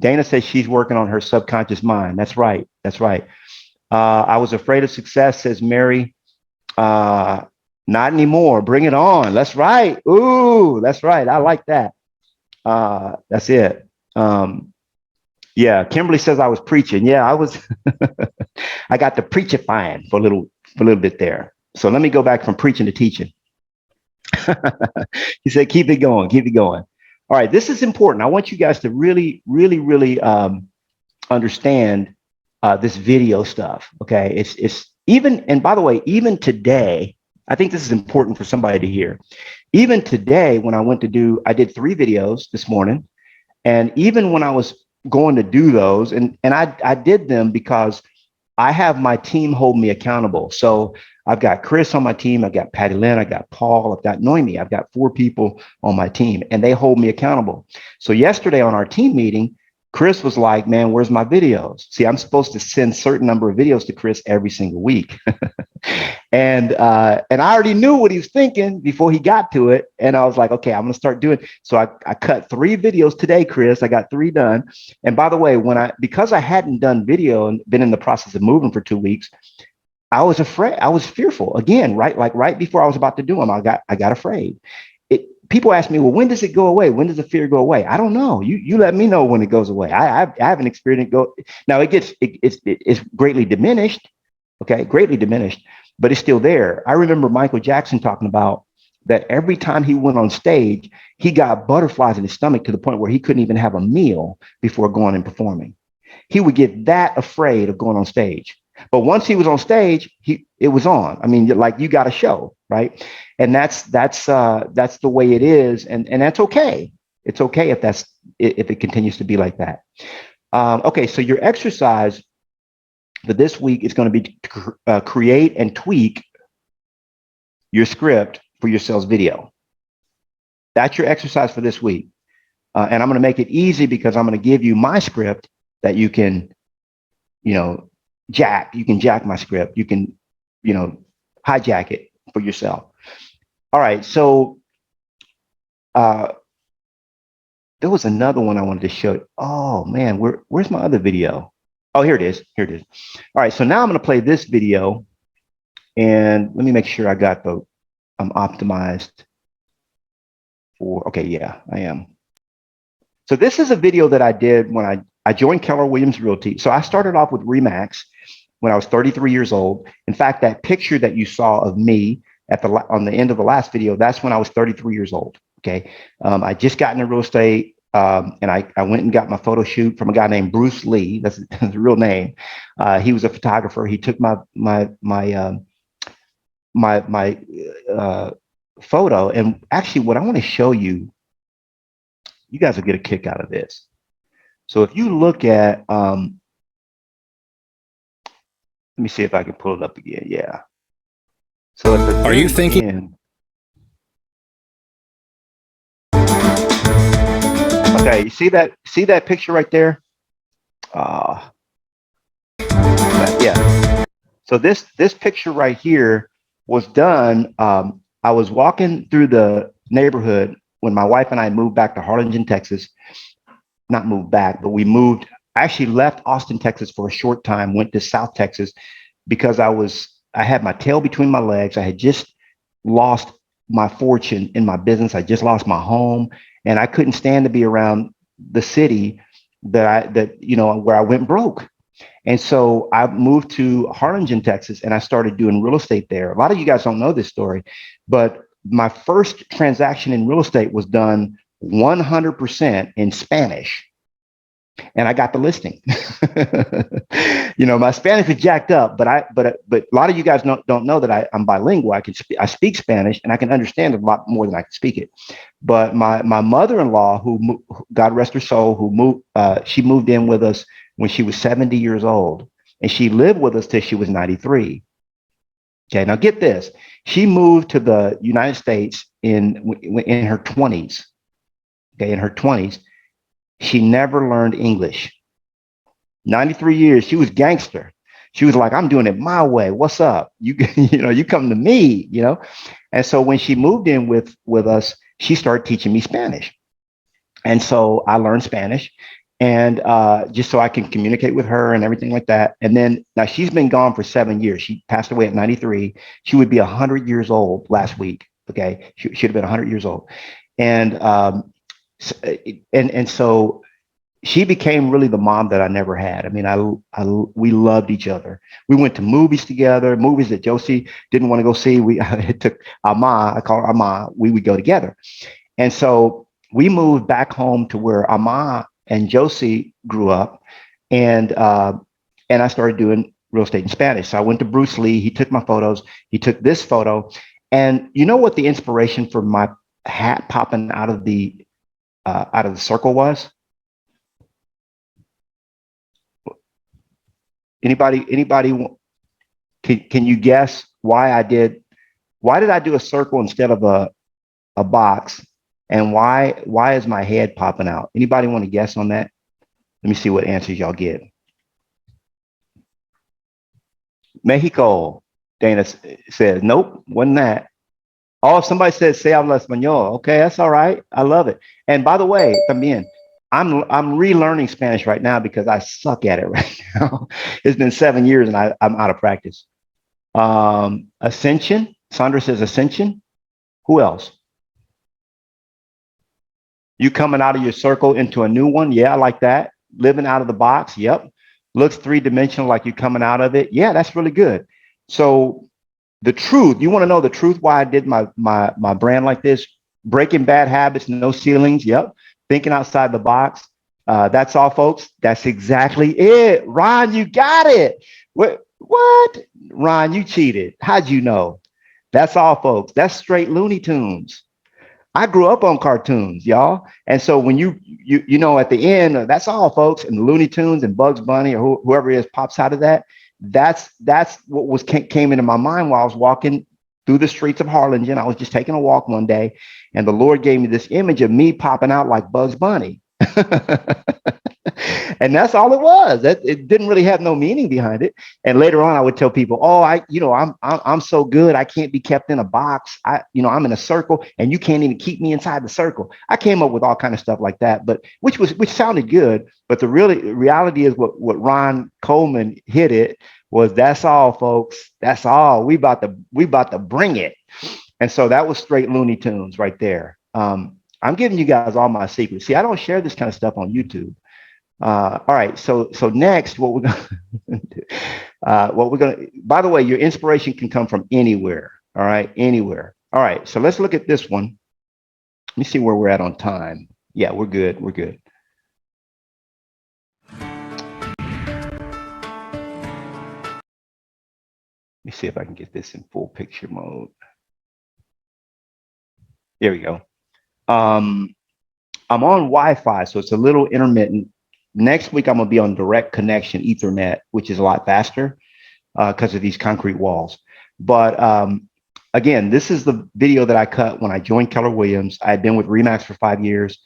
Dana says she's working on her subconscious mind. That's right. I was afraid of success, says Mary. Not anymore. Bring it on. That's right. Ooh, that's right. I like that. That's it. Kimberly says I was preaching. Yeah, I was. I got the preachifying for a little bit there. So let me go back from preaching to teaching. He said, keep it going. All right, this is important. I want you guys to really understand this video stuff. Okay, it's even, and by the way, even today, I think this is important for somebody to hear. Even today, when I did 3 videos this morning, and even when I was going to do those, and I did them because I have my team hold me accountable. So I've got Chris on my team. I've got Patty Lynn. I got Paul. I've got Noemi. I've got 4 people on my team, and they hold me accountable. So yesterday on our team meeting, Chris was like, man, where's my videos? See, I'm supposed to send a certain number of videos to Chris every single week. And I already knew what he was thinking before he got to it. And I was like, okay, I'm going to start doing it. So I cut 3 videos today, Chris. I got 3 done. And by the way, because I hadn't done video and been in the process of moving for 2 weeks, I was afraid. I was fearful again, right? Like right before I was about to do them, I got afraid. People ask me, well, when does it go away? When does the fear go away? I don't know. You let me know when it goes away. I haven't experienced it go. Now it's greatly diminished. Okay. Greatly diminished, but it's still there. I remember Michael Jackson talking about that every time he went on stage, he got butterflies in his stomach to the point where he couldn't even have a meal before going and performing. He would get that afraid of going on stage. But once he was on stage, it was on. I mean, like you got a show, right? And that's the way it is, and that's okay. It's okay if it continues to be like that. Okay, so your exercise for this week is going to be to create and tweak your script for your sales video. That's your exercise for this week, and I'm going to make it easy because I'm going to give you my script that you can, jack my script. You can, hijack it for yourself. All right. So there was another one I wanted to show you. Oh man, where's my other video? Oh, here it is. All right. So now I'm going to play this video, and let me make sure I got I'm optimized for, okay. Yeah, I am. So this is a video that I did when I joined Keller Williams Realty. So I started off with Remax when I was 33 years old. In fact, that picture that you saw of me on the end of the last video, that's when I was 33 years old. Okay. I just got into real estate, and I went and got my photo shoot from a guy named Bruce Lee. That's his real name. He was a photographer. He took my photo. And actually what I want to show you, you guys will get a kick out of this. So if you look at, let me see if I can pull it up again. Yeah. So at the Are you thinking? end, okay, you see that picture right there? Yeah. So this picture right here was done. I was walking through the neighborhood when my wife and I moved back to Harlingen, Texas. Not moved back, but we moved. I actually left Austin, Texas for a short time, went to South Texas because I had my tail between my legs. I had just lost my fortune in my business. I just lost my home, and I couldn't stand to be around the city where I went broke. And so I moved to Harlingen, Texas, and I started doing real estate there. A lot of you guys don't know this story, but my first transaction in real estate was done 100% in Spanish. And I got the listing. My Spanish is jacked up, but a lot of you guys don't know that I'm bilingual. I speak Spanish, and I can understand a lot more than I can speak it. But my mother-in-law, who God rest her soul, she moved in with us when she was 70 years old, and she lived with us till she was 93. Okay, now get this. She moved to the United States in her 20s. Okay, in her 20s. She never learned English. 93 years, she was gangster. She was like, I'm doing it my way. What's up? You come to me, And so when she moved in with us, she started teaching me Spanish. And so I learned Spanish, and just so I can communicate with her and everything like that. And then now she's been gone for 7 years. She passed away at 93. She would be 100 years old last week. Okay. She should have been 100 years old. And so she became really the mom that I never had. I mean, we loved each other. We went to movies together, movies that Josie didn't want to go see. It took Ama, I call her Ama, we would go together. And so we moved back home to where Ama and Josie grew up, and I started doing real estate in Spanish. So I went to Bruce Lee. He took my photos. He took this photo. And you know what the inspiration for my hat popping out of the circle was? Anybody can you guess why did I do a circle instead of a box, and why is my head popping out? Anybody want to guess on that? Let me see what answers y'all get. Mexico. Dana says, nope, wasn't that. Oh, somebody says, "Se habla español." Okay, that's all right. I love it. And by the way, también, I'm relearning Spanish right now because I suck at it right now. It's been 7 years and I'm out of practice. Ascension. Sandra says ascension. Who else? You coming out of your circle into a new one? Yeah, I like that. Living out of the box. Yep. Looks three-dimensional, like you're coming out of it. Yeah, that's really good. So the truth, you want to know the truth why I did my brand like this? Breaking bad habits, no ceilings. Yep. Thinking outside the box. That's all, folks. That's exactly it. Ron, you got it. What? Ron, you cheated. How'd you know? That's all, folks. That's straight Looney Tunes. I grew up on cartoons, y'all. And so when you know, at the end, that's all, folks, and the Looney Tunes and Bugs Bunny or whoever it is pops out of that. That's what came into my mind while I was walking through the streets of Harlingen. I was just taking a walk one day, and the Lord gave me this image of me popping out like Bugs Bunny. And that's all it was. It didn't really have no meaning behind it. And later on, I would tell people, "Oh, I'm so good. I can't be kept in a box. I'm in a circle, and you can't even keep me inside the circle." I came up with all kind of stuff like that, but which sounded good. But the reality is what Ron Coleman hit it was. That's all, folks. That's all. We about to bring it. And so that was straight Looney Tunes right there. I'm giving you guys all my secrets. See, I don't share this kind of stuff on YouTube. All right. So next, what we're gonna by the way, your inspiration can come from anywhere. All right, anywhere. All right. So let's look at this one. Let me see where we're at on time. Yeah, we're good. We're good. Let me see if I can get this in full picture mode. There we go. I'm on Wi-Fi, so it's a little intermittent. Next week, I'm going to be on direct connection Ethernet, which is a lot faster because of these concrete walls. But again, this is the video that I cut when I joined Keller Williams. I had been with Remax for 5 years.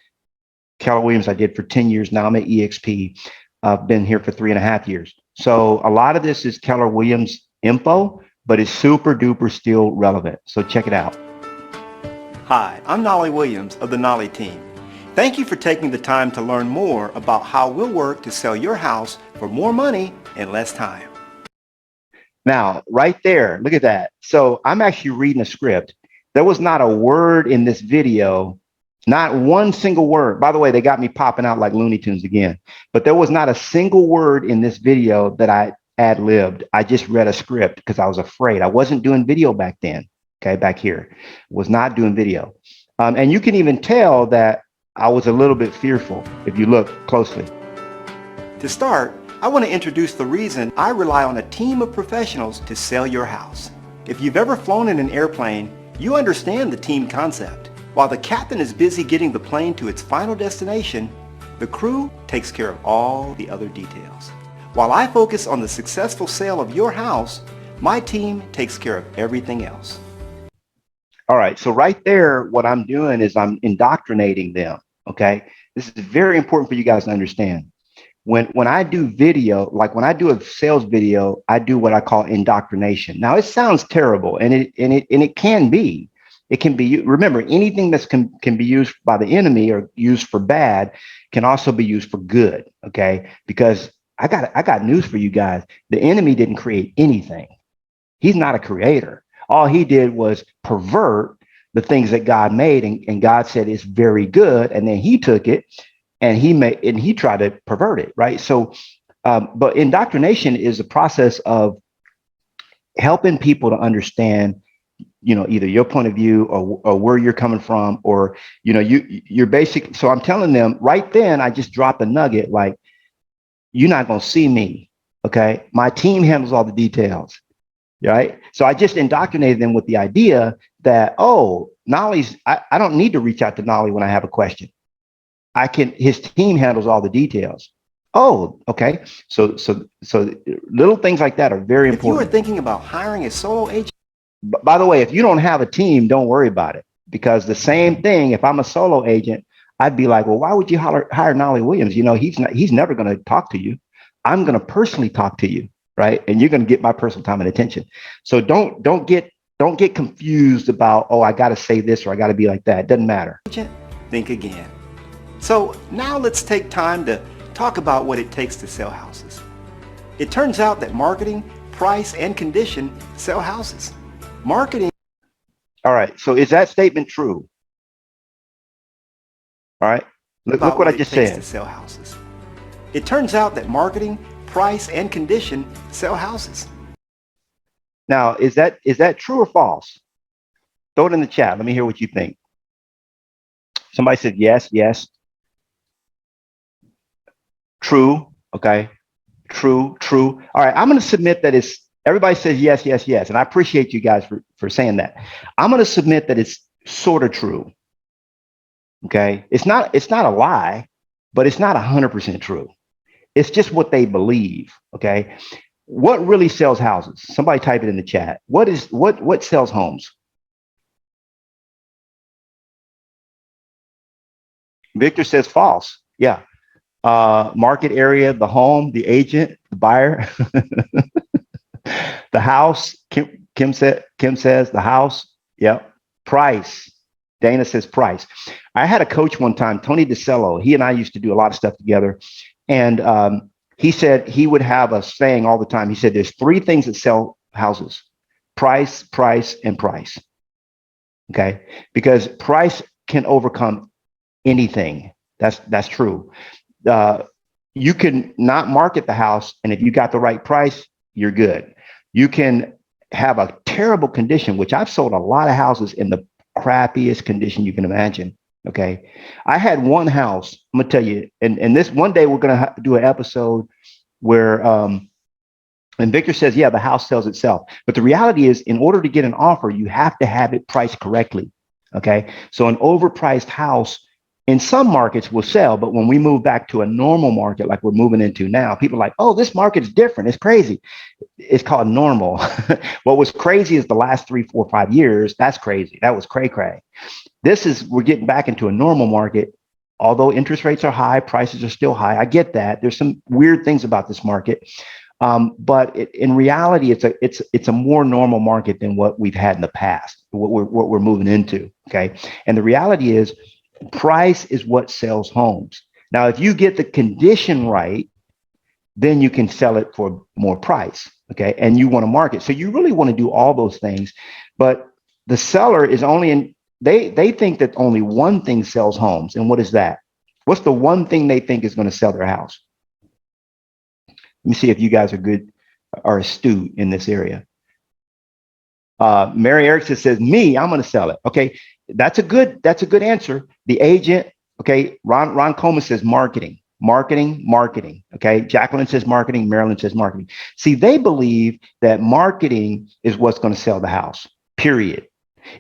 Keller Williams I did for 10 years. Now I'm at EXP. I've been here for 3.5 years. So a lot of this is Keller Williams info, but it's super duper still relevant. So check it out. Hi, I'm Knolly Williams of the Knolly team. Thank you for taking the time to learn more about how we'll work to sell your house for more money in less time. Now, right there, look at that. So I'm actually reading a script. There was not a word in this video, not one single word. By the way, they got me popping out like Looney Tunes again, but there was not a single word in this video that I ad-libbed. I just read a script because I was afraid. I wasn't doing video back then. Okay, back here, was not doing video. And you can even tell that I was a little bit fearful if you look closely. To start, I want to introduce the reason I rely on a team of professionals to sell your house. If you've ever flown in an airplane, you understand the team concept. While the captain is busy getting the plane to its final destination, the crew takes care of all the other details. While I focus on the successful sale of your house, my team takes care of everything else. All right, so right there, what I'm doing is I'm indoctrinating them, okay? This is very important for you guys to understand. When I do video, like when I do a sales video, I do what I call indoctrination. Now, it sounds terrible, and it can be. It can be, remember, anything that can be used by the enemy or used for bad can also be used for good, okay? Because I got news for you guys. The enemy didn't create anything. He's not a creator. All he did was pervert the things that God made, and God said it's very good, and then he took it and he tried to pervert it, right? So, but indoctrination is a process of helping people to understand, either your point of view or where you're coming from, or you're basic. So I'm telling them right then, I just dropped a nugget like, you're not gonna see me, okay? My team handles all the details. Right. So I just indoctrinated them with the idea that, Knolly's, I don't need to reach out to Knolly when I have a question. His team handles all the details. Oh, okay. So little things like that are very important. If you are thinking about hiring a solo agent, by the way, if you don't have a team, don't worry about it, because the same thing, if I'm a solo agent, I'd be like, well, why would you hire Knolly Williams? He's never going to talk to you. I'm going to personally talk to you. right? And you're going to get my personal time and attention. So don't get confused about, oh, I got to say this or I got to be like that. It doesn't matter. Think again. So now let's take time to talk about what it takes to sell houses. It turns out that marketing, price, and condition sell houses. Marketing. All right. So is that statement true? All right. Look what I just said. To sell houses. It turns out that marketing, price, and condition sell houses. Now, is that true or false? Throw it in the chat. Let me hear what you think. Somebody said yes, yes. True. Okay. True. All right. I'm going to submit that everybody says yes, yes, yes. And I appreciate you guys for saying that. I'm going to submit that it's sort of true. Okay. It's not a lie, but it's not 100% true. It's just what they believe. Okay. What really sells houses? Somebody type it in the chat. What sells homes? Victor says false. Yeah. Market area, the home, the agent, the buyer, the house. Kim says the house. Yep. Price. Dana says price. I had a coach one time, Tony DeCello. He and I used to do a lot of stuff together. And he said he would have a saying all the time. He said, there's three things that sell houses: price, price, and price. Okay. Because price can overcome anything. That's true. You can not market the house, and if you got the right price, you're good. You can have a terrible condition, which I've sold a lot of houses in the crappiest condition you can imagine. Okay. I had one house, I'm gonna tell you, and this one day we're gonna do an episode where and Victor says, yeah, the house sells itself. But the reality is, in order to get an offer, you have to have it priced correctly. Okay. So an overpriced house in some markets will sell, but when we move back to a normal market like we're moving into now, people are like, oh, this market is different. It's crazy. It's called normal. What was crazy is the last 3, 4, 5 years. That's crazy. That was cray-cray. We're getting back into a normal market. Although interest rates are high, prices are still high. I get that. There's some weird things about this market. But in reality, it's a more normal market than what we've had in the past, what we're moving into. Okay. And the reality is, price is what sells homes. Now, if you get the condition right, then you can sell it for more price. Okay. And you want to market. So you really want to do all those things. But the seller is only they think that only one thing sells homes. And what is that? What's the one thing they think is going to sell their house? Let me see if you guys are astute in this area. Mary Erickson says, I'm going to sell it. Okay. That's a good answer. The agent. Okay. Ron Coleman says marketing. Okay. Jacqueline says marketing. Marilyn says marketing. See, they believe that marketing is what's going to sell the house, period.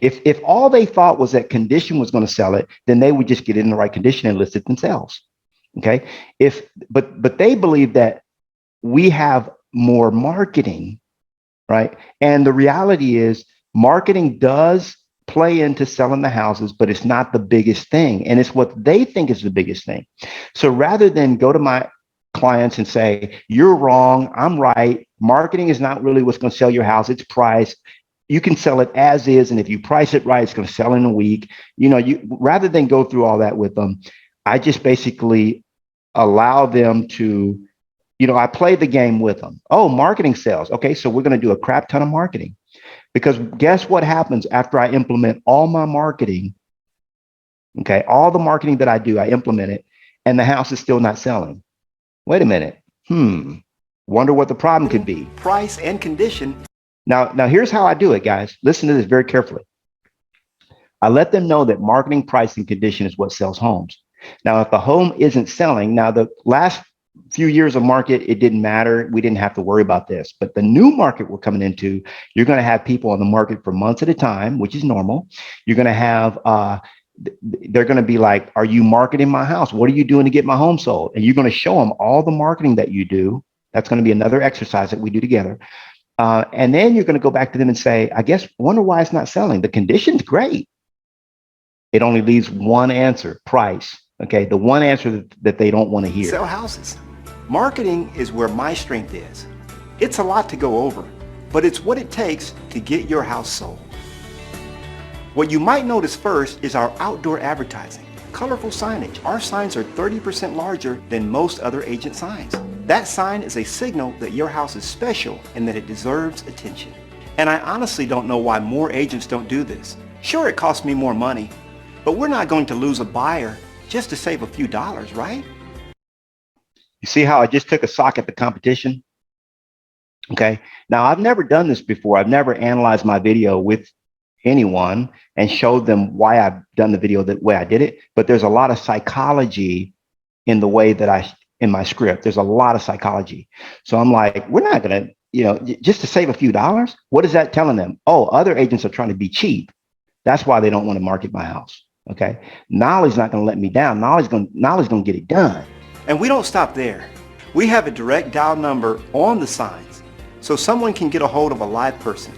If all they thought was that condition was going to sell it, then they would just get it in the right condition and list it themselves. Okay. But they believe that we have more marketing, right? And the reality is, marketing does play into selling the houses, but it's not the biggest thing. And it's what they think is the biggest thing. So rather than go to my clients and say, you're wrong, I'm right, marketing is not really what's going to sell your house, it's price. You can sell it as is. And if you price it right, it's going to sell in a week. Rather than go through all that with them, I just basically allow them to, I play the game with them. Oh, marketing sales. Okay. So we're going to do a crap ton of marketing. Because guess what happens after I implement all my marketing? Okay, all the marketing that I do, I implement it, and the house is still not selling. Wait a minute. Wonder what the problem could be. Price and condition. Now here's how I do it, guys. Listen to this very carefully. I let them know that marketing, price, and condition is what sells homes. Now, if the home isn't selling, now the last few years of market, it didn't matter. We didn't have to worry about this. But the new market we're coming into, you're going to have people on the market for months at a time, which is normal. You're going to have, they're going to be like, are you marketing my house? What are you doing to get my home sold? And you're going to show them all the marketing that you do. That's going to be another exercise that we do together. And then you're going to go back to them and say, wonder why it's not selling. The condition's great. It only leaves one answer: price. Okay. The one answer that they don't want to hear. Sell houses. Marketing is where my strength is. It's a lot to go over, but it's what it takes to get your house sold. What you might notice first is our outdoor advertising. Colorful signage. Our signs are 30% larger than most other agent signs. That sign is a signal that your house is special and that it deserves attention. And I honestly don't know why more agents don't do this. Sure, it costs me more money, but we're not going to lose a buyer just to save a few dollars, right? You see how I just took a sock at the competition? Okay. Now, I've never done this before. I've never analyzed my video with anyone and showed them why I've done the video the way I did it. But there's a lot of psychology in the way that in my script. There's a lot of psychology. So I'm like, we're not going to, just to save a few dollars. What is that telling them? Oh, other agents are trying to be cheap. That's why they don't want to market my house. Okay. Knolly's not going to let me down. Knolly's going to get it done. And we don't stop there. We have a direct dial number on the signs so someone can get a hold of a live person.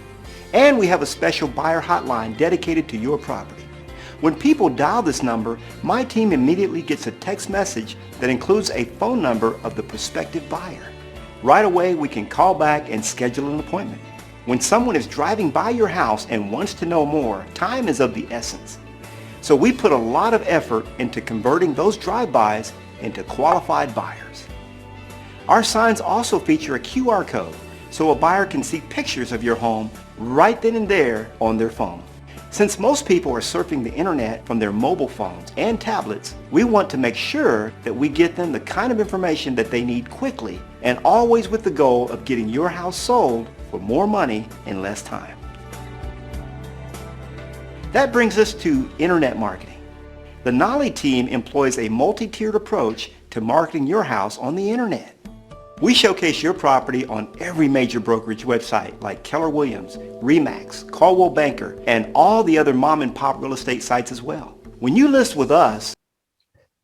And we have a special buyer hotline dedicated to your property. When people dial this number, my team immediately gets a text message that includes a phone number of the prospective buyer. Right away, we can call back and schedule an appointment. When someone is driving by your house and wants to know more, time is of the essence. So we put a lot of effort into converting those drive-bys into qualified buyers. Our signs also feature a QR code so a buyer can see pictures of your home right then and there on their phone. Since most people are surfing the internet from their mobile phones and tablets, we want to make sure that we get them the kind of information that they need quickly and always with the goal of getting your house sold for more money in less time. That brings us to internet marketing. The Knolly team employs a multi-tiered approach to marketing your house on the internet. We showcase your property on every major brokerage website like Keller Williams, RE/MAX, Coldwell Banker, and all the other mom and pop real estate sites as well. When you list with us,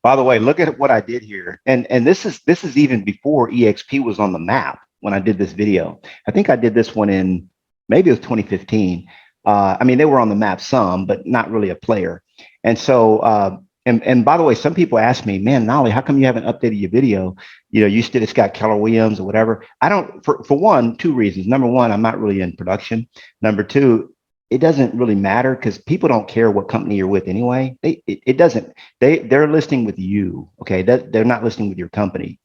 by the way, look at what I did here. And this is even before EXP was on the map when I did this video. I think I did this one in, maybe it was 2015. I mean, they were on the map some, but not really a player. And so, and by the way, some people ask me, man, Knolly, how come you haven't updated your video? You still it's got Keller Williams or whatever. I don't, for one, two reasons. Number one, I'm not really in production. Number two, it doesn't really matter because people don't care what company you're with anyway. They're listing with you. Okay. They're not listing with your company.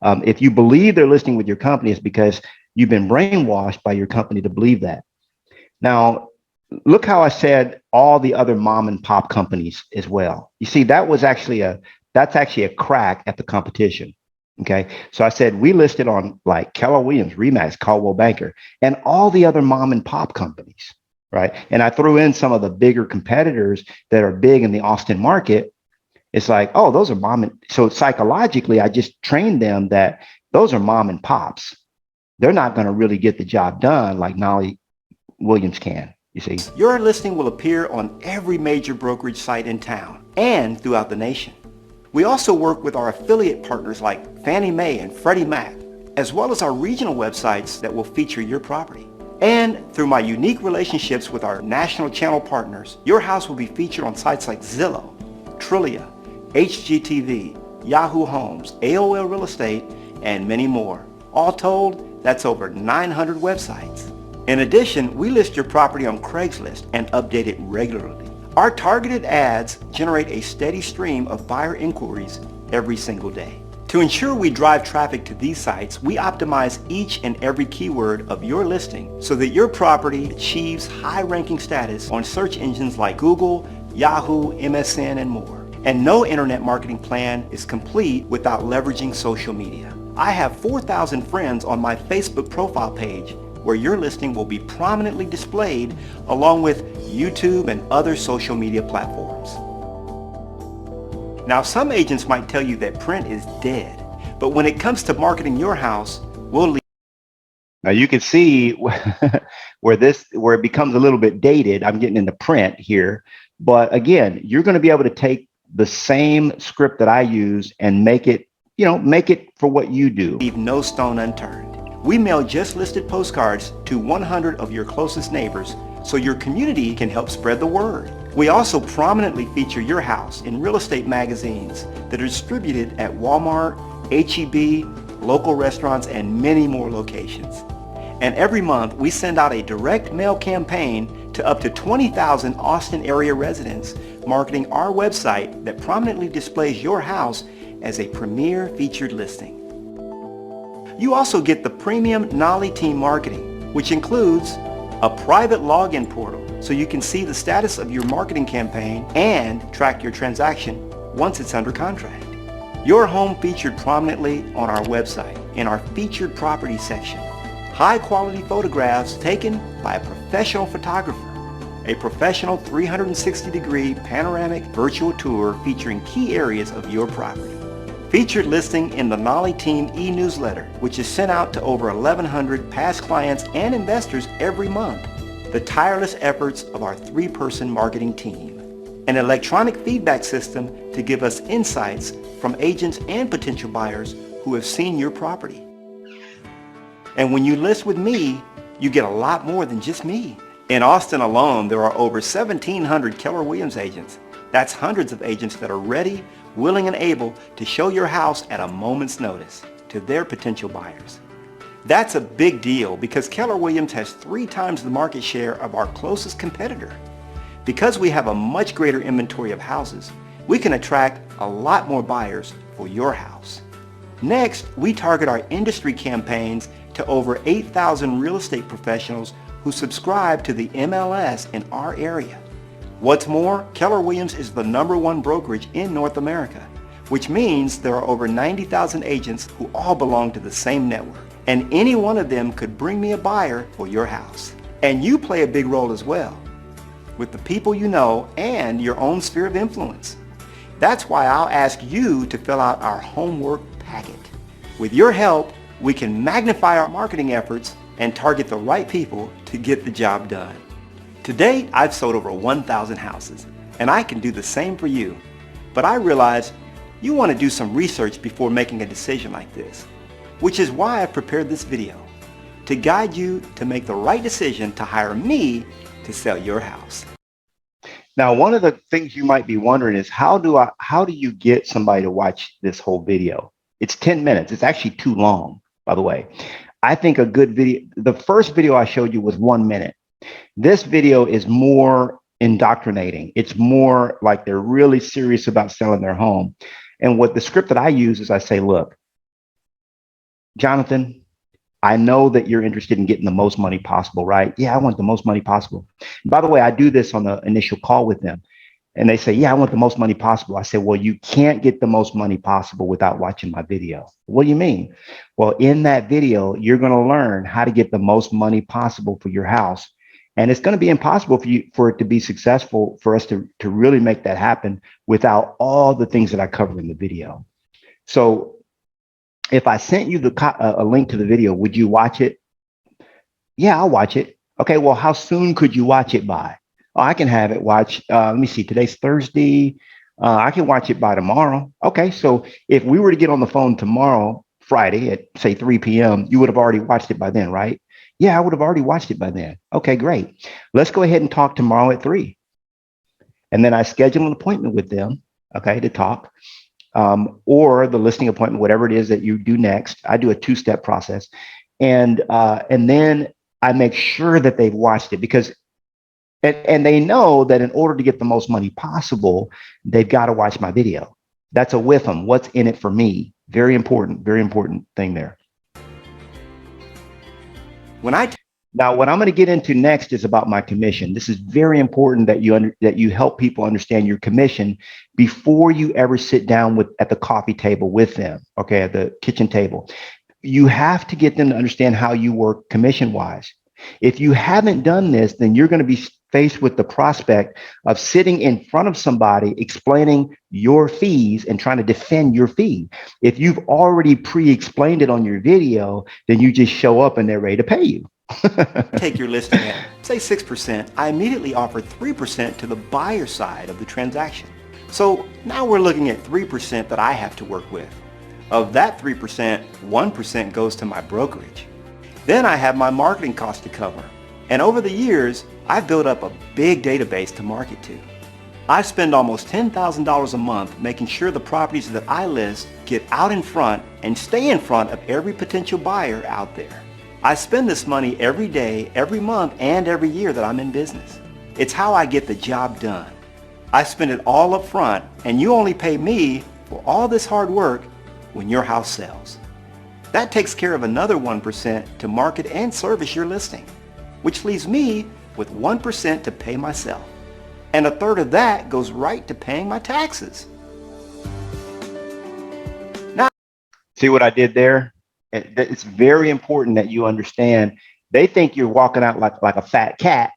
If you believe they're listing with your company, it's because you've been brainwashed by your company to believe that. Now, look how I said all the other mom and pop companies as well. You see, that's actually a crack at the competition. Okay. So I said, we listed on like Keller Williams, RE/MAX, Coldwell Banker, and all the other mom and pop companies. Right. And I threw in some of the bigger competitors that are big in the Austin market. It's like, oh, those are mom and so psychologically, I just trained them that those are mom and pops. They're not going to really get the job done like Knolly Williams can. You see, your listing will appear on every major brokerage site in town and throughout the nation. We also work with our affiliate partners like Fannie Mae and Freddie Mac, as well as our regional websites that will feature your property. And through my unique relationships with our national channel partners, your house will be featured on sites like Zillow, Trillia, HGTV, Yahoo Homes, AOL Real Estate, and many more. All told, that's over 900 websites. In addition, we list your property on Craigslist and update it regularly. Our targeted ads generate a steady stream of buyer inquiries every single day. To ensure we drive traffic to these sites, we optimize each and every keyword of your listing so that your property achieves high-ranking status on search engines like Google, Yahoo, MSN, and more. And no internet marketing plan is complete without leveraging social media. I have 4,000 friends on my Facebook profile page where your listing will be prominently displayed along with YouTube and other social media platforms. Now, some agents might tell you that print is dead, but when it comes to marketing your house, we'll leave. Now you can see where it becomes a little bit dated. I'm getting into print here, but again, you're going to be able to take the same script that I use and make it for what you do. Leave no stone unturned. We mail just listed postcards to 100 of your closest neighbors so your community can help spread the word. We also prominently feature your house in real estate magazines that are distributed at Walmart, H-E-B, local restaurants, and many more locations. And every month, we send out a direct mail campaign to up to 20,000 Austin area residents, marketing our website that prominently displays your house as a premier featured listing. You also get the premium Knolly team marketing, which includes a private login portal so you can see the status of your marketing campaign and track your transaction once it's under contract. Your home featured prominently on our website in our featured property section. High quality photographs taken by a professional photographer. A professional 360-degree panoramic virtual tour featuring key areas of your property. Featured listing in the Knolly Team e-newsletter, which is sent out to over 1,100 past clients and investors every month. The tireless efforts of our 3-person marketing team. An electronic feedback system to give us insights from agents and potential buyers who have seen your property. And when you list with me, you get a lot more than just me. In Austin alone, there are over 1,700 Keller Williams agents. That's hundreds of agents that are ready, willing, and able to show your house at a moment's notice to their potential buyers. That's a big deal because Keller Williams has 3 times the market share of our closest competitor. Because we have a much greater inventory of houses, we can attract a lot more buyers for your house. Next, we target our industry campaigns to over 8,000 real estate professionals who subscribe to the MLS in our area. What's more, Keller Williams is the #1 brokerage in North America, which means there are over 90,000 agents who all belong to the same network, and any one of them could bring me a buyer for your house. And you play a big role as well, with the people you know and your own sphere of influence. That's why I'll ask you to fill out our homework packet. With your help, we can magnify our marketing efforts and target the right people to get the job done. To date, I've sold over 1,000 houses, and I can do the same for you. But I realize you want to do some research before making a decision like this, which is why I've prepared this video, to guide you to make the right decision to hire me to sell your house. Now, one of the things you might be wondering is how do you get somebody to watch this whole video? It's 10 minutes. It's actually too long, by the way. I think a good video, the first video I showed you was 1 minute. This video is more indoctrinating. It's more like they're really serious about selling their home. And what the script that I use is I say, look, Jonathan, I know that you're interested in getting the most money possible, right? Yeah, I want the most money possible. And by the way, I do this on the initial call with them. And they say, yeah, I want the most money possible. I say, well, you can't get the most money possible without watching my video. What do you mean? Well, in that video, you're going to learn how to get the most money possible for your house. And it's going to be impossible for it to be successful, for us to really make that happen without all the things that I cover in the video. So if I sent you a link to the video, would you watch it? Yeah, I'll watch it. Okay, well, how soon could you watch it by? Oh, I can have it watch. Let me see. Today's Thursday. I can watch it by tomorrow. Okay, so if we were to get on the phone tomorrow, Friday at say 3 p.m., you would have already watched it by then, right? Yeah, I would have already watched it by then. Okay, great. Let's go ahead and talk tomorrow at 3. And then I schedule an appointment with them, okay, to talk, or the listing appointment, whatever it is that you do next. I do a 2-step process, and then I make sure that they've watched it because. And they know that in order to get the most money possible, they've got to watch my video. That's a with them. What's in it for me? Very important thing there. Now, what I'm going to get into next is about my commission. This is very important that you help people understand your commission before you ever sit down at the coffee table with them, okay, at the kitchen table. You have to get them to understand how you work commission-wise. If you haven't done this, then you're going to be faced with the prospect of sitting in front of somebody explaining your fees and trying to defend your fee. If you've already pre-explained it on your video, then you just show up and they're ready to pay you. Take your listing at, say 6%. I immediately offer 3% to the buyer side of the transaction. So now we're looking at 3% that I have to work with. Of that 3%, 1% goes to my brokerage. Then I have my marketing cost to cover. And over the years, I've built up a big database to market to. I spend almost $10,000 a month making sure the properties that I list get out in front and stay in front of every potential buyer out there. I spend this money every day, every month, and every year that I'm in business. It's how I get the job done. I spend it all up front, and you only pay me for all this hard work when your house sells. That takes care of another 1% to market and service your listing, which leaves me with 1% to pay myself. And a third of that goes right to paying my taxes. Now, see what I did there? It's very important that you understand. They think you're walking out like a fat cat,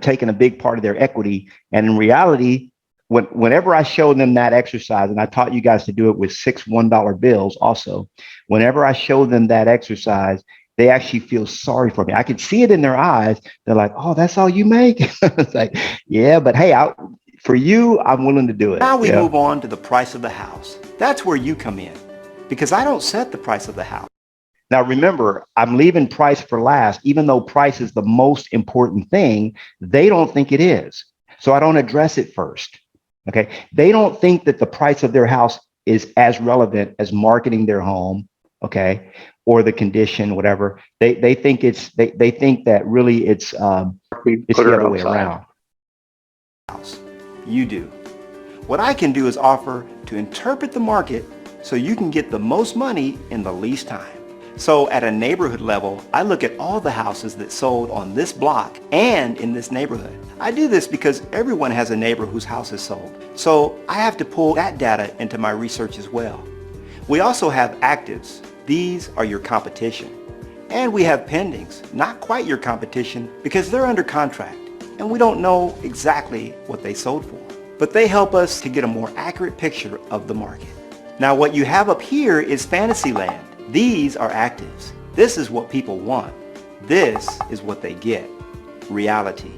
taking a big part of their equity. And in reality, whenever I show them that exercise, and I taught you guys to do it with 6 $1 bills also, whenever I show them that exercise, they actually feel sorry for me. I can see it in their eyes. They're like, oh, that's all you make? It's like, yeah, but hey, for you, I'm willing to do it. Now we move on to the price of the house. That's where you come in, because I don't set the price of the house. Now, remember, I'm leaving price for last. Even though price is the most important thing, they don't think it is. So I don't address it first. Okay. They don't think that the price of their house is as relevant as marketing their home. Okay. Or the condition, whatever. They think they think that really it's the other way around. You do. What I can do is offer to interpret the market so you can get the most money in the least time. So at a neighborhood level, I look at all the houses that sold on this block and in this neighborhood. I do this because everyone has a neighbor whose house is sold. So I have to pull that data into my research as well. We also have actives. These are your competition. And we have pendings, not quite your competition because they're under contract and we don't know exactly what they sold for. But they help us to get a more accurate picture of the market. Now what you have up here is fantasy land. These are actives. This is what people want. This is what they get. Reality.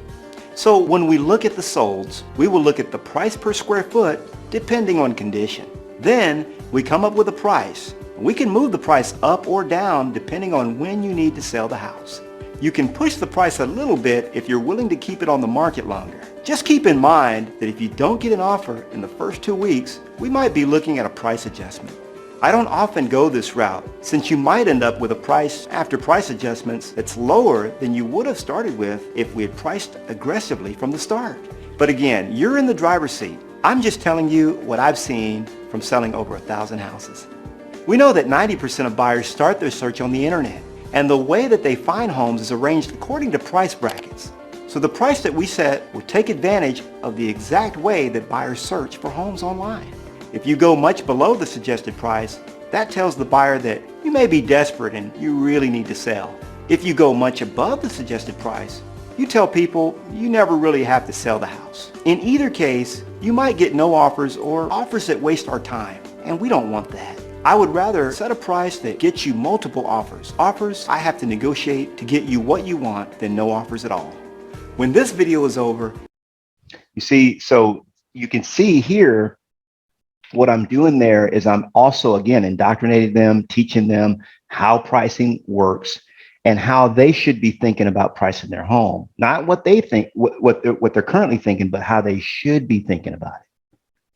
So when we look at the solds, we will look at the price per square foot depending on condition. Then we come up with a price. We can move the price up or down depending on when you need to sell the house. You can push the price a little bit if you're willing to keep it on the market longer. Just keep in mind that if you don't get an offer in the first 2 weeks, we might be looking at a price adjustment. I don't often go this route since you might end up with a price after price adjustments that's lower than you would have started with if we had priced aggressively from the start. But again, you're in the driver's seat. I'm just telling you what I've seen from selling over 1,000 houses. We know that 90% of buyers start their search on the internet, and the way that they find homes is arranged according to price brackets. So the price that we set will take advantage of the exact way that buyers search for homes online. If you go much below the suggested price, that tells the buyer that you may be desperate and you really need to sell. If you go much above the suggested price, you tell people you never really have to sell the house. In either case, you might get no offers or offers that waste our time, and we don't want that. I would rather set a price that gets you multiple offers. Offers I have to negotiate to get you what you want than no offers at all. When this video is over, you see, so you can see here, what I'm doing there is I'm also, again, indoctrinating them, teaching them how pricing works and how they should be thinking about pricing their home. Not what they think, what they're currently thinking, but how they should be thinking about it.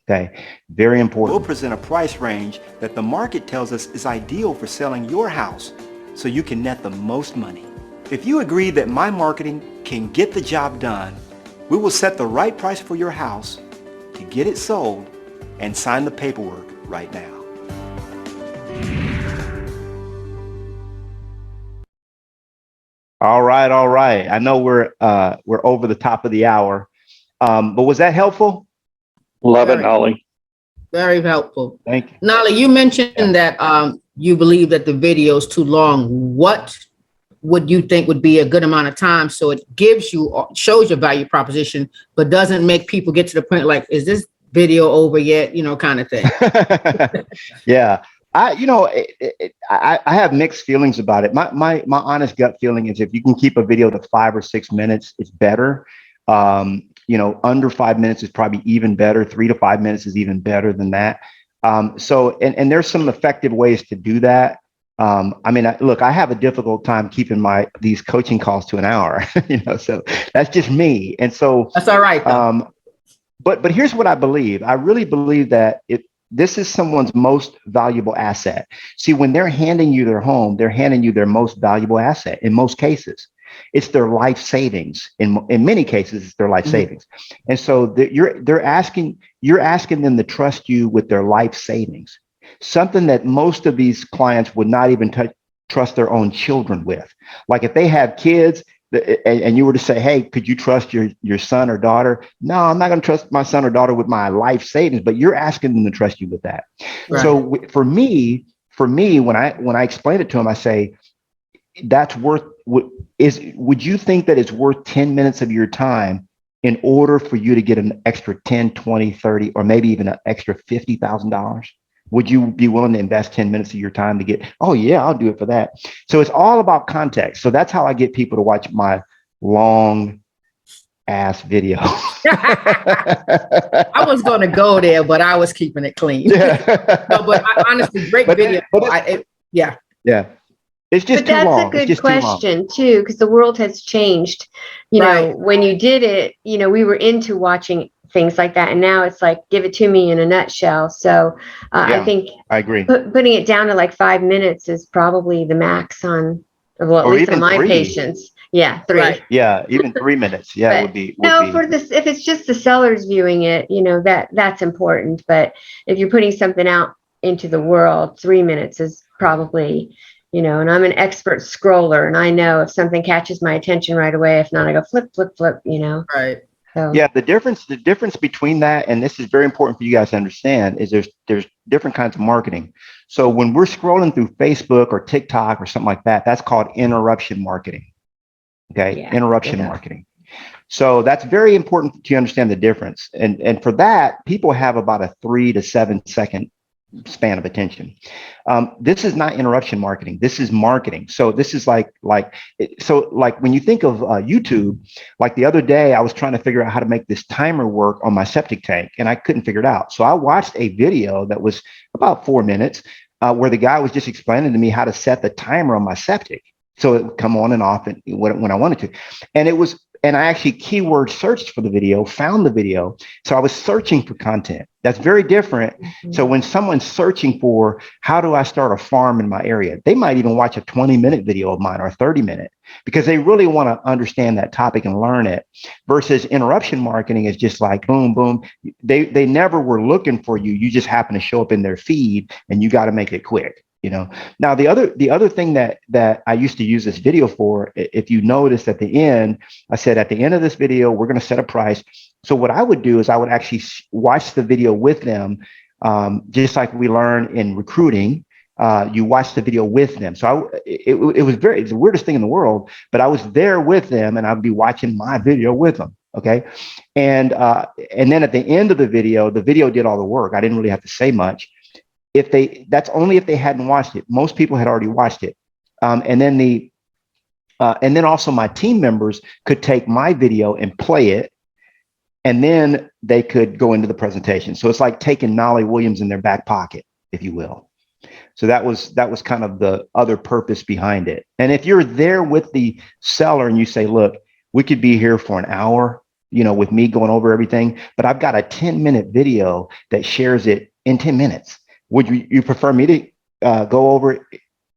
Okay, very important. We'll present a price range that the market tells us is ideal for selling your house so you can net the most money. If you agree that my marketing can get the job done, we will set the right price for your house to get it sold and sign the paperwork right now. All right. I know we're over the top of the hour, but was that helpful? Love it, Knolly. Very helpful. Thank you. Knolly, you mentioned that you believe that the video is too long. What would you think would be a good amount of time so it shows your value proposition, but doesn't make people get to the point like, is this video over yet, kind of thing? Yeah. I have mixed feelings about it. My honest gut feeling is if you can keep a video to 5 or 6 minutes, it's better. Under 5 minutes is probably even better. 3 to 5 minutes is even better than that. So there's some effective ways to do that. Look, I have a difficult time keeping these coaching calls to an hour, so that's just me. And so that's all right. But here's what I believe. I really believe that this is someone's most valuable asset. See, when they're handing you their home, they're handing you their most valuable asset. In most cases, it's their life savings. In many cases, it's their life savings. And so you're asking them to trust you with their life savings, something that most of these clients would not even trust their own children with. Like if they have kids, and you were to say, hey, could you trust your son or daughter? No, I'm not going to trust my son or daughter with my life savings, but you're asking them to trust you with that. Right. So for me, when I explain it to them, I say, that's worth, would you think that it's worth 10 minutes of your time in order for you to get an extra 10, 20, 30, or maybe even an extra $50,000? Would you be willing to invest 10 minutes of your time to get, oh yeah, I'll do it for that. So it's all about context. So that's how I get people to watch my long ass video. I was going to go there, but I was keeping it clean. Yeah. No, but honestly, great video. Yeah. It's just too long. That's a good question too, because the world has changed. You know, when you did it, you know, we were into watching things like that, and now it's like, give it to me in a nutshell. So I think I agree. Putting it down to like 5 minutes is probably the max on, well, at least on my patience. Yeah, 3. Right. Yeah, even 3 minutes. Yeah, would be. For this, if it's just the sellers viewing it, you know, that's important. But if you're putting something out into the world, 3 minutes is probably, you know, and I'm an expert scroller, and I know if something catches my attention right away, if not, I go flip, flip, flip, you know. Right. So. Yeah, the difference between that, and this is very important for you guys to understand, is there's different kinds of marketing. So when we're scrolling through Facebook or TikTok or something like that, that's called interruption marketing. Okay, yeah, interruption marketing. So that's very important to understand the difference. And for that, people have about a 3 to 7 second span of attention. This is not interruption marketing. This is marketing. So this is like when you think of YouTube, like the other day, I was trying to figure out how to make this timer work on my septic tank, and I couldn't figure it out. So I watched a video that was about 4 minutes where the guy was just explaining to me how to set the timer on my septic, so it would come on and off when I wanted to. And I actually keyword searched for the video, found the video. So I was searching for content. That's very different. Mm-hmm. So when someone's searching for how do I start a farm in my area, they might even watch a 20-minute video of mine or a 30-minute because they really want to understand that topic and learn it. Versus interruption marketing is just like boom, boom. They never were looking for you. You just happen to show up in their feed and you got to make it quick. You know, now the other thing that I used to use this video for, if you notice at the end, I said at the end of this video, we're going to set a price. So what I would do is I would actually watch the video with them, just like we learn in recruiting. You watch the video with them. So it was the weirdest thing in the world, but I was there with them and I'd be watching my video with them. Okay. And then at the end of the video did all the work. I didn't really have to say much. That's only if they hadn't watched it. Most people had already watched it. And then also my team members could take my video and play it, and then they could go into the presentation. So it's like taking Knolly Williams in their back pocket, if you will. So that was kind of the other purpose behind it. And if you're there with the seller and you say, look, we could be here for an hour, you know, with me going over everything, but I've got a 10-minute video that shares it in 10 minutes. Would you prefer me to go over it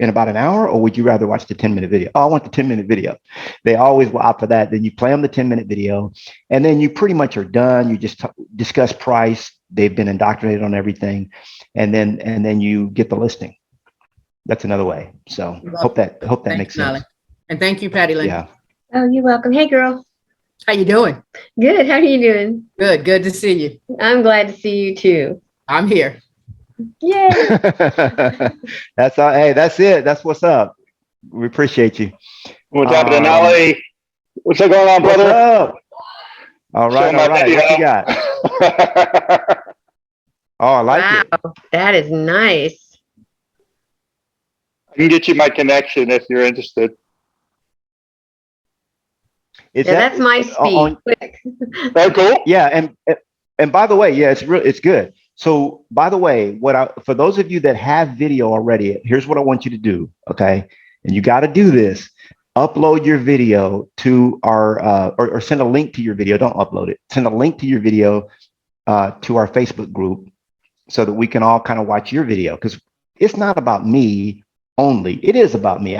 in about an hour, or would you rather watch the 10-minute video? Oh, I want the 10-minute video. They always will opt for that. Then you play them the 10-minute video, and then you pretty much are done. You just discuss price. They've been indoctrinated on everything, and then you get the listing. That's another way. So hope that makes sense. And thank you, Patty Lynn. Yeah. Oh, you're welcome. Hey, girl. How you doing? Good. How are you doing? Good. Good to see you. I'm glad to see you too. I'm here. Yay. That's all. Hey, that's it. That's what's up. We appreciate you. What's happening, Knolly? What's going on, brother? What's up? All right. What you got? Oh, I like it. That is nice. I can get you my connection if you're interested. That's my speed. Oh, cool. Yeah, and by the way, yeah, it's good. So, by the way, for those of you that have video already, here's what I want you to do, okay? And you got to do this. Upload your video to our, or send a link to your video. Don't upload it. Send a link to your video to our Facebook group. so that we can all kind of watch your video, because it's not about me only. It is about me.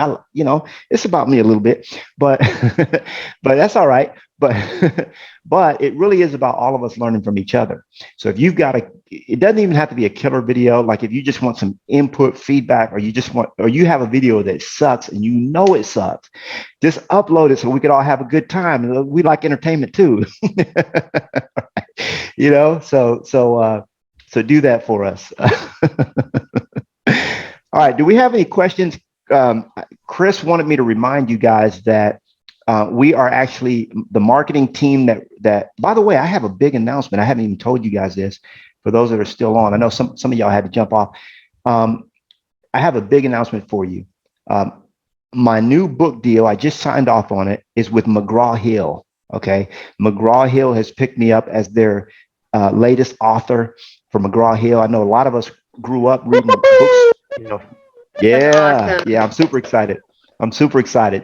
It's about me a little bit, but but that's all right. But but it really is about all of us learning from each other. So if you've got it doesn't even have to be a killer video. Like if you just want some input, feedback, or you have a video that sucks and it sucks, just upload it so we could all have a good time. We like entertainment too. So do that for us. All right. Do we have any questions? Chris wanted me to remind you guys that we are actually the marketing team that, by the way, I have a big announcement. I haven't even told you guys this for those that are still on. I know some of y'all had to jump off. I have a big announcement for you. My new book deal, I just signed off on it, is with McGraw-Hill. Okay. McGraw-Hill has picked me up as their latest author for McGraw-Hill. I know a lot of us grew up reading books. Yeah. Awesome. Yeah. I'm super excited.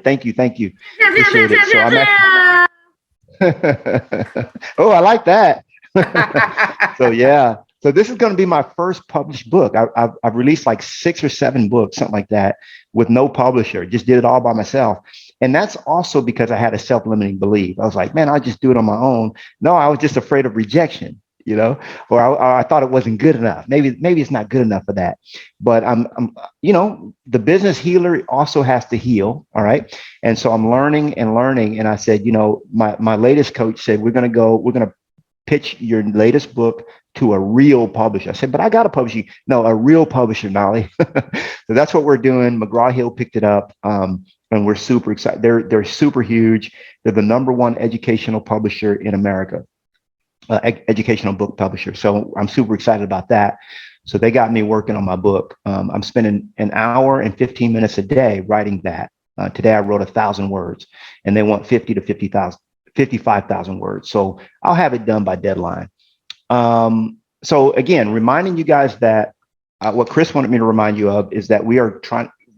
Thank you. Appreciate it. So I'm oh, I like that. So yeah. So this is going to be my first published book. I've released like 6 or 7 books, something like that, with no publisher. Just did it all by myself. And that's also because I had a self-limiting belief. I was like, man, I'll just do it on my own. No, I was just afraid of rejection, or I thought it wasn't good enough. Maybe it's not good enough for that. But I'm the business healer also has to heal. All right. And so I'm learning. And I said, my latest coach said, we're going to pitch your latest book to a real publisher. I said, but I got to publish you. No, a real publisher, Knolly. So that's what we're doing. McGraw-Hill picked it up. And we're super excited. They're super huge. They're the #1 educational publisher in America, educational book publisher. So I'm super excited about that. So they got me working on my book. I'm spending an hour and 15 minutes a day writing that. Today I wrote 1,000 words, and they want 55,000 words. So I'll have it done by deadline. So again, reminding you guys that what Chris wanted me to remind you of is that we are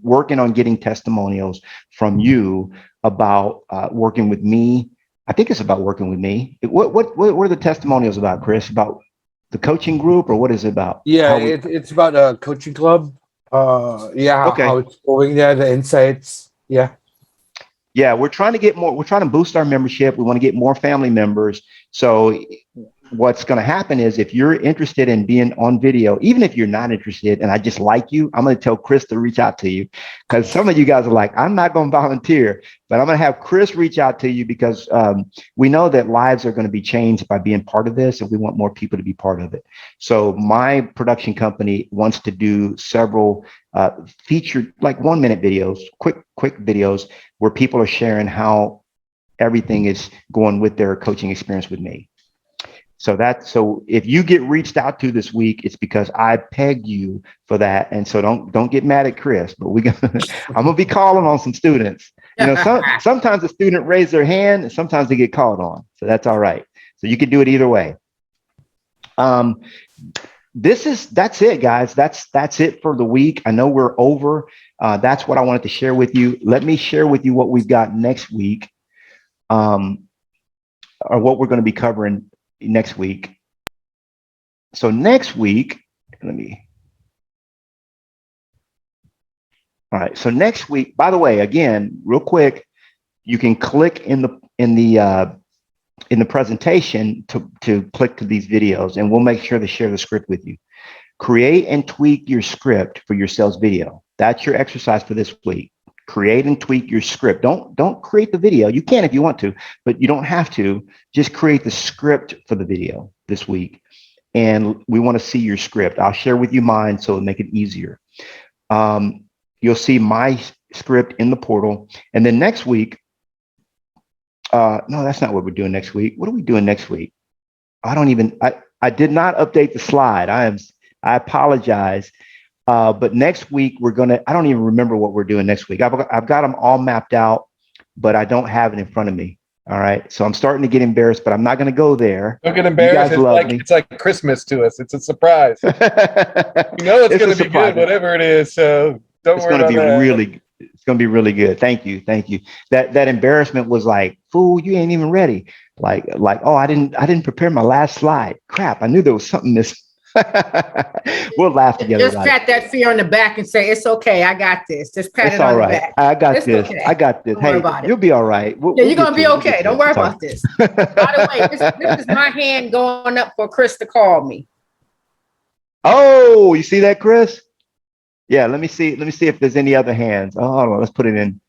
working on getting testimonials from you about working with me. I think it's about working with me. What are the testimonials about, Chris? About the coaching group, or what is it about? Yeah, it's about a coaching club. Okay. How it's going there, the insights. Yeah, we're trying to get more. We're trying to boost our membership. We want to get more family members. So what's going to happen is, if you're interested in being on video, even if you're not interested and I just like you, I'm going to tell Chris to reach out to you, because some of you guys are like, I'm not going to volunteer, but I'm going to have Chris reach out to you, because we know that lives are going to be changed by being part of this, and we want more people to be part of it. So my production company wants to do several featured, like 1-minute videos, quick videos, where people are sharing how everything is going with their coaching experience with me. So if you get reached out to this week, it's because I pegged you for that. And so don't get mad at Chris, but I'm gonna be calling on some students. Sometimes a student raises their hand and sometimes they get called on. So that's all right. So you can do it either way. That's it, guys. That's it for the week. I know we're over. That's what I wanted to share with you. Let me share with you what we've got next week, or what we're going to be covering next week. So next week, all right. So next week, by the way, again, real quick, you can click in the presentation to click to these videos, and we'll make sure to share the script with you. Create and tweak your script for your sales video. That's your exercise for this week. Create and tweak your script. Don't create the video. You can if you want to, but you don't have to. Just create the script for the video this week. And we want to see your script. I'll share with you mine so it'll make it easier. You'll see my script in the portal. And then next week, no, that's not what we're doing next week. What are we doing next week? I did not update the slide. I apologize. But next week I don't even remember what we're doing next week. I've got them all mapped out, but I don't have it in front of me. All right. So I'm starting to get embarrassed, but I'm not going to go there. Don't get embarrassed. It's like Christmas to us. It's a surprise. It's going to be good, whatever it is. So don't worry about that. It's going to be really good. Thank you. That embarrassment was like, fool, you ain't even ready. Like, oh, I didn't prepare my last slide. Crap. I knew there was something missing. We'll laugh together. Just pat that fear on the back and say, it's okay. I got this. Just pat it's it all on right. the back. I got It's this. okay. I got this. Don't worry Hey, about it. you'll be all right. Yeah, you're going to be okay. Don't worry about this. By the way, this is my hand going up for Chris to call me. Oh, you see that, Chris? Yeah, let me see if there's any other hands. Oh, hold on, let's put it in.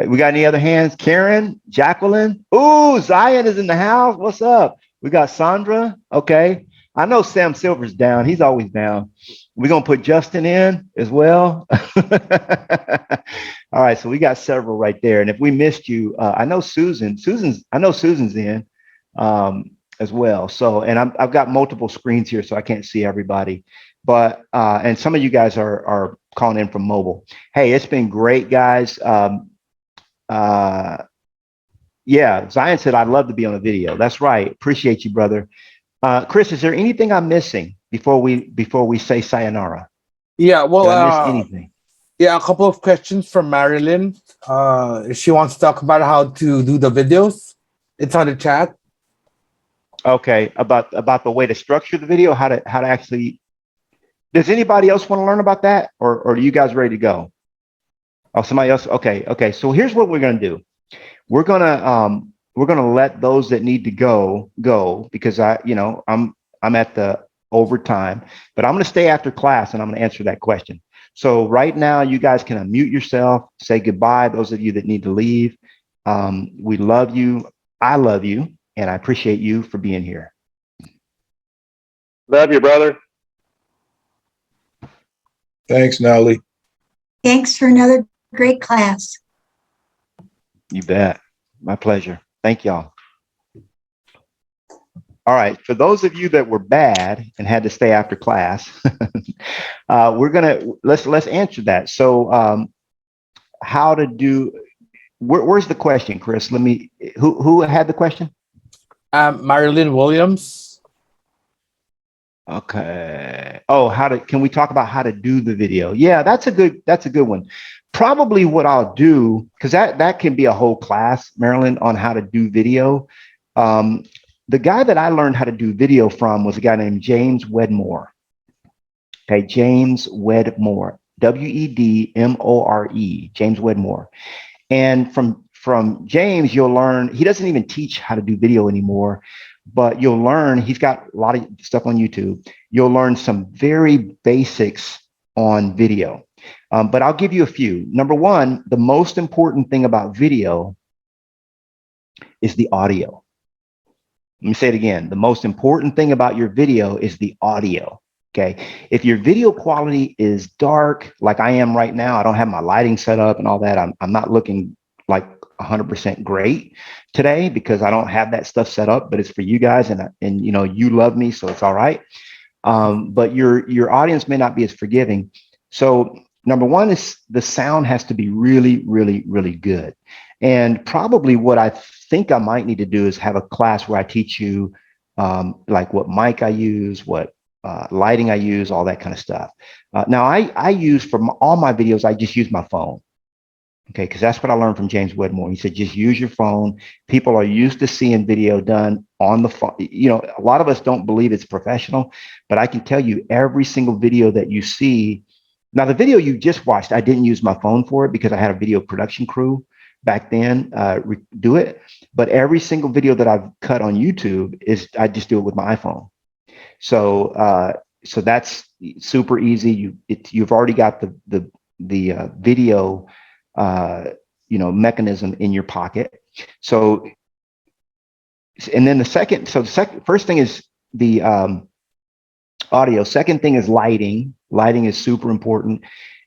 We got any other hands? Karen, Jacqueline. Ooh, Zion is in the house. What's up? We got Sandra. Okay. I know Sam Silver's down. He's always down. We're going to put Justin in as well. All right. So we got several right there. And if we missed you, I know Susan's in as well. So, and I've got multiple screens here, so I can't see everybody. But, and some of you guys are calling in from mobile. Hey, it's been great, guys. Yeah, Zion said, I'd love to be on a video. That's right. Appreciate you, brother. Chris, is there anything I'm missing before we say sayonara? Yeah, well, did I miss anything? Yeah, a couple of questions from Marilyn. She wants to talk about how to do the videos. It's on the chat. Okay, about the way to structure the video, how to actually. Does anybody else want to learn about that, or are you guys ready to go? Oh, somebody else. Okay. So here's what we're gonna do. We're gonna let those that need to go because I'm at the overtime, but I'm gonna stay after class and I'm gonna answer that question. So right now, you guys can unmute yourself, say goodbye. Those of you that need to leave, we love you. I love you, and I appreciate you for being here. Love you, brother. Thanks, Knolly. Thanks for another great class. You bet. My pleasure. Thank y'all. All right. For those of you that were bad and had to stay after class, let's answer that. So, how to do? Where's the question, Chris? Who had the question? Marilyn Williams. Okay. Oh, can we talk about how to do the video? Yeah, that's a good one. Probably what I'll do, because that can be a whole class, Marilyn, on how to do video. The guy that I learned how to do video from was a guy named James Wedmore. Okay, James Wedmore, Wedmore, James Wedmore. And from James, you'll learn, he doesn't even teach how to do video anymore, but you'll learn, he's got a lot of stuff on YouTube. You'll learn some very basics on video. But I'll give you a few. Number one, the most important thing about video is the audio. Let me say it again. The most important thing about your video is the audio. Okay. If your video quality is dark, like I am right now, I don't have my lighting set up and all that. I'm not looking like 100% great today because I don't have that stuff set up, but it's for you guys and you love me, so it's all right. But your audience may not be as forgiving. So number one is the sound has to be really, really, really good. And probably what I think I might need to do is have a class where I teach you like what mic I use, what lighting I use, all that kind of stuff. Now I use for all my videos, I just use my phone. Okay, because that's what I learned from James Wedmore. He said, just use your phone. People are used to seeing video done on the phone. A lot of us don't believe it's professional, but I can tell you every single video that you see. Now, the video you just watched, I didn't use my phone for it because I had a video production crew back then do it. But every single video that I've cut on YouTube I just do it with my iPhone. So that's super easy. You've already got the video mechanism in your pocket. So, and then first thing is the audio. Second thing is lighting. Lighting is super important.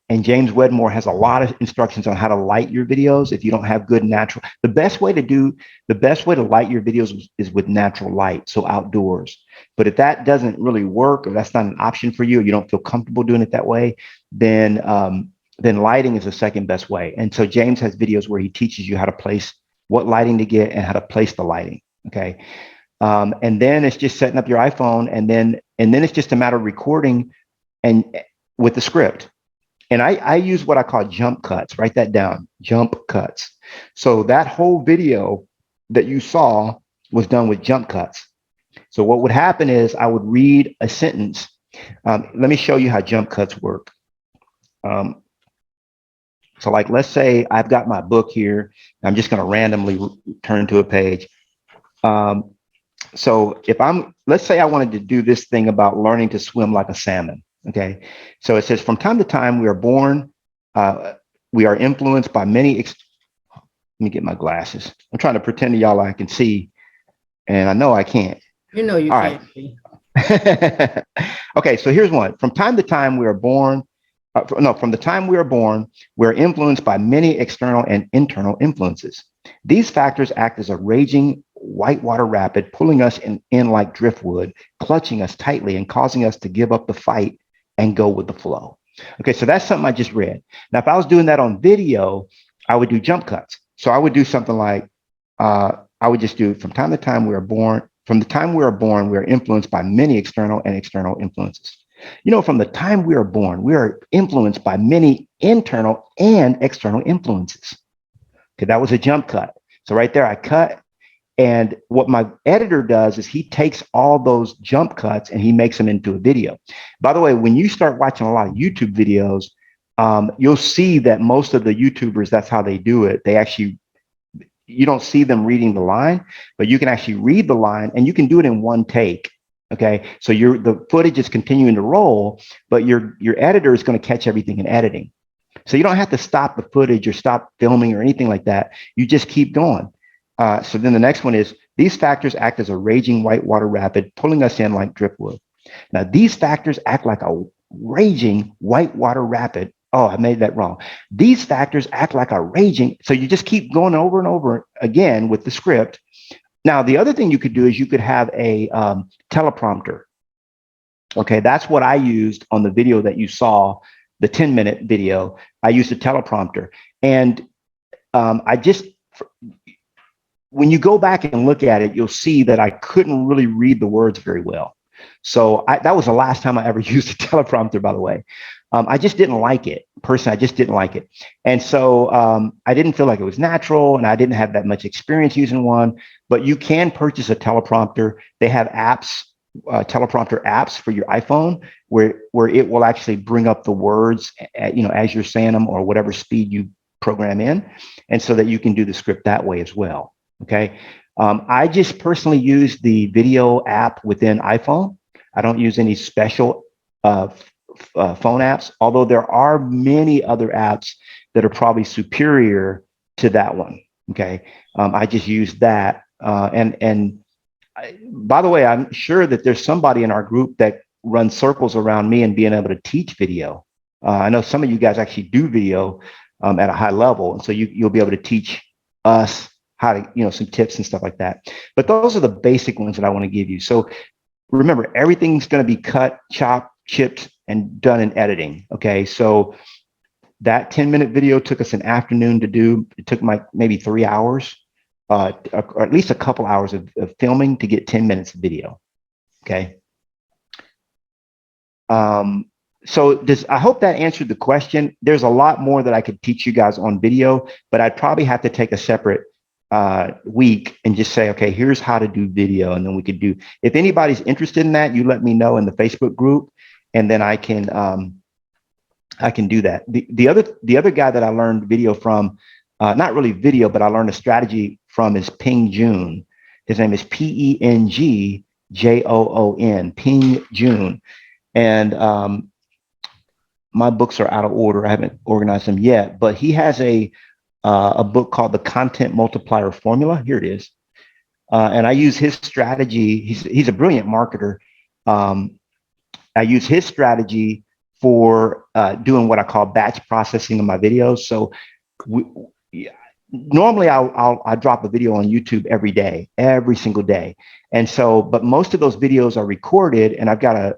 And James Wedmore has a lot of instructions on how to light your videos. If you don't have good natural, the best way to light your videos is with natural light. So outdoors. But if that doesn't really work, or that's not an option for you, or you don't feel comfortable doing it that way, then lighting is the second best way. And so James has videos where he teaches you how to place what lighting to get and how to place the lighting. Okay. And then it's just setting up your iPhone, and then it's just a matter of recording and with the script. And I use what I call jump cuts. Write that down, jump cuts. So that whole video that you saw was done with jump cuts. So what would happen is I would read a sentence Let me show you how jump cuts work. So like, let's say I've got my book here. I'm just going to randomly turn to a page. So if let's say I wanted to do this thing about learning to swim like a salmon. Okay. So it says, from time to time, we are born, we are influenced by many. Let me get my glasses. I'm trying to pretend to y'all I can see, and I know I can't. You know you All can't see. Right. Okay. So here's one. From time to time, we are born. From the time we are born, we're influenced by many external and internal influences. These factors act as a raging whitewater rapid, pulling us in like driftwood, clutching us tightly and causing us to give up the fight and go with the flow. Okay, so that's something I just read. Now, if I was doing that on video, I would do jump cuts. So I would do something like, I would just do, from time to time we are born, from the time we are born, we are influenced by many external and external influences. You know, from the time we are born, we are influenced by many internal and external influences. Okay, that was a jump cut. So right there, I cut. And what my editor does is he takes all those jump cuts and he makes them into a video. By the way, when you start watching a lot of YouTube videos, you'll see that most of the YouTubers, that's how they do it. They actually, you don't see them reading the line, but you can actually read the line and you can do it in one take. Okay, so the footage is continuing to roll, but your editor is going to catch everything in editing. So you don't have to stop the footage or stop filming or anything like that. You just keep going. So then the next one is, these factors act as a raging whitewater rapid, pulling us in like driftwood. Now, these factors act like a raging whitewater rapid. Oh, I made that wrong. These factors act like a raging. So you just keep going over and over again with the script. Now, the other thing you could do is you could have a teleprompter. Okay, that's what I used on the video that you saw, the 10-minute video. I used a teleprompter. And when you go back and look at it, you'll see that I couldn't really read the words very well. So that was the last time I ever used a teleprompter, by the way. I just didn't like it. Personally, I just didn't like it. And so I didn't feel like it was natural, and I didn't have that much experience using one. But you can purchase a teleprompter. They have apps, teleprompter apps for your iPhone, where it will actually bring up the words, as you're saying them, or whatever speed you program in, and so that you can do the script that way as well. Okay. I just personally use the video app within iPhone. I don't use any special phone apps, although there are many other apps that are probably superior to that one. Okay. I just use that. By the way, I'm sure that there's somebody in our group that runs circles around me and being able to teach video. I know some of you guys actually do video at a high level. And so you'll be able to teach us how to, some tips and stuff like that. But those are the basic ones that I want to give you. So remember, everything's going to be cut, chopped, chipped, and done in editing. Okay. So that 10-minute video took us an afternoon to do. It took maybe 3 hours, or at least a couple hours of filming to get 10 minutes of video. Okay. So I hope that answered the question. There's a lot more that I could teach you guys on video, but I'd probably have to take a separate week and just say, okay, here's how to do video. And then we could do, if anybody's interested in that, you let me know in the Facebook group, and then I can do that. The other guy that I learned video from, not really video, but I learned a strategy from, is Ping Jun. His name is PENGJOON, Ping Jun. And my books are out of order. I haven't organized them yet, but he has a book called The Content Multiplier Formula. Here it is. And I use his strategy. He's a brilliant marketer. I use his strategy for doing what I call batch processing of my videos. So normally I drop a video on YouTube every single day. And so, but most of those videos are recorded, and I've got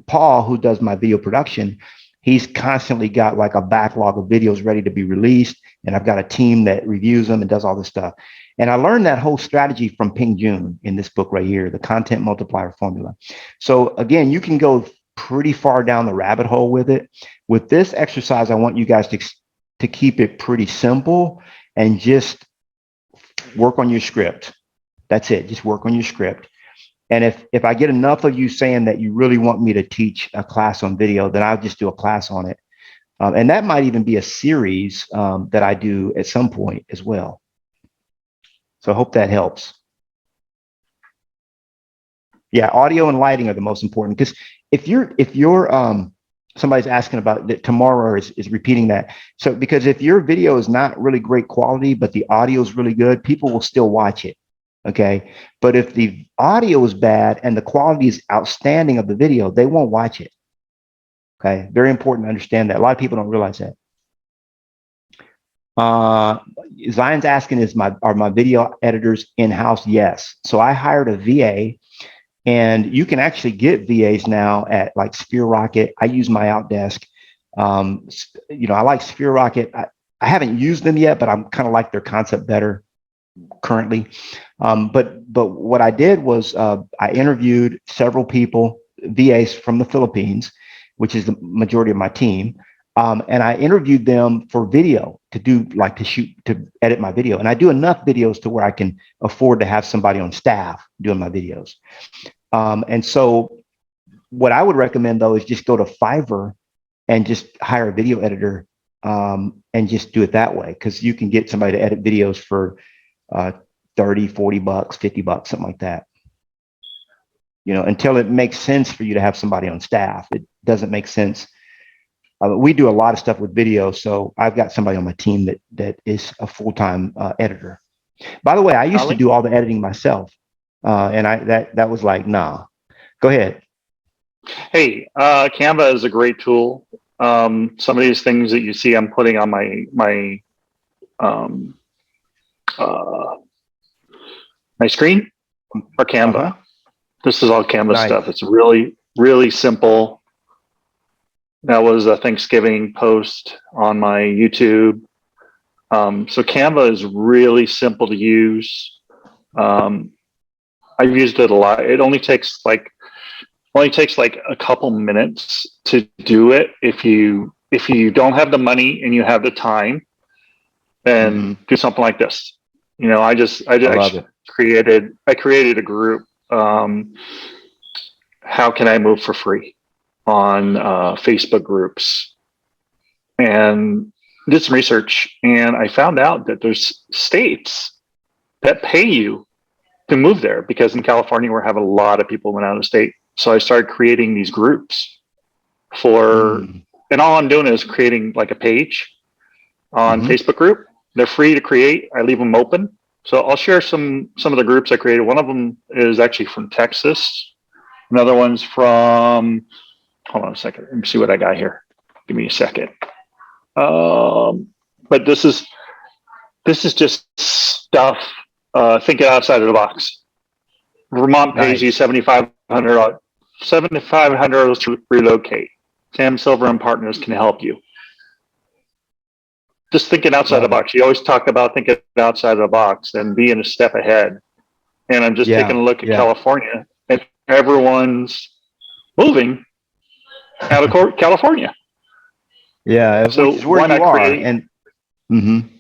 Paul, who does my video production. He's constantly got like a backlog of videos ready to be released. And I've got a team that reviews them and does all this stuff. And I learned that whole strategy from Ping Jun in this book right here, The Content Multiplier Formula. So again, you can go pretty far down the rabbit hole with it. With this exercise, I want you guys to keep it pretty simple and just work on your script. That's it. Just work on your script. And if I get enough of you saying that you really want me to teach a class on video, then I'll just do a class on it. And that might even be a series that I do at some point as well. So I hope that helps. Yeah, audio and lighting are the most important, because if you're somebody's asking about that tomorrow is repeating that. So because if your video is not really great quality, but the audio is really good, people will still watch it. Okay. But if the audio is bad and the quality is outstanding of the video, they won't watch it. Okay. Very important to understand that. A lot of people don't realize that. Zion's asking, are my video editors in-house? Yes. So I hired a VA, and you can actually get VAs now at like Sphere Rocket. I use my Outdesk. I like Sphere Rocket. I haven't used them yet, but I'm kind of like their concept better currently. But what I did was I interviewed several people, VAs from the Philippines, which is the majority of my team. And I interviewed them for video to edit my video. And I do enough videos to where I can afford to have somebody on staff doing my videos. And so what I would recommend, though, is just go to Fiverr and just hire a video editor and just do it that way. Because you can get somebody to edit videos for $30, $40, $50, something like that. Until it makes sense for you to have somebody on staff. It doesn't make sense. We do a lot of stuff with video, so I've got somebody on my team that is a full-time editor. By the way, I used to do all the editing myself, and that was like, nah. Go ahead. Hey, Canva is a great tool. Some of these things that you see I'm putting on my screen are Canva. This is all Canva stuff. It's really, really simple. That was a Thanksgiving post on my YouTube. So Canva is really simple to use. I've used it a lot. It only takes like a couple minutes to do it. If you don't have the money and you have the time, then do something like this. I created a group. How can I move for free on Facebook groups, and did some research, and I found out that there's states that pay you to move there, because in California we have a lot of people went out of state. So I started creating these groups and all I'm doing is creating like a page on Facebook group. They're free to create. I leave them open. So I'll share some of the groups I created. One of them is actually from Texas. Another one's from, hold on a second. Let me see what I got here. Give me a second. But this is just stuff, thinking outside of the box. Vermont pays you $7,500 to relocate. Sam Silver and Partners can help you. Just thinking outside the box. You always talk about thinking outside of the box and being a step ahead. And I'm just taking a look at California, and everyone's moving out of California. Yeah, so which is where you are. And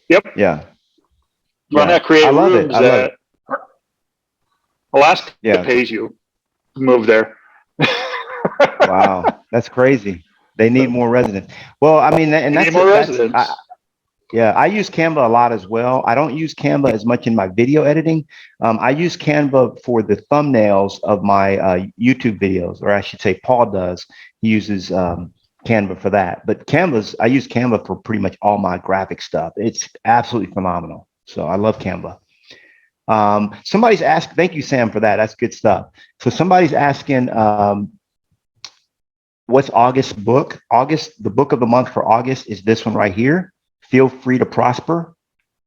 yep. Yeah. Why not create I love rooms that Alaska pays you to move there? Wow, that's crazy. They need more residents. Well, I mean, and that's more residents. I use Canva a lot as well. I don't use Canva as much in my video editing. I use Canva for the thumbnails of my YouTube videos, or I should say Paul does. He uses Canva for that. But I use Canva for pretty much all my graphic stuff. It's absolutely phenomenal. So I love Canva. Somebody's asked, thank you, Sam, for that. That's good stuff. So somebody's asking, what's August's book? The book of the month for August is this one right here. Feel Free to Prosper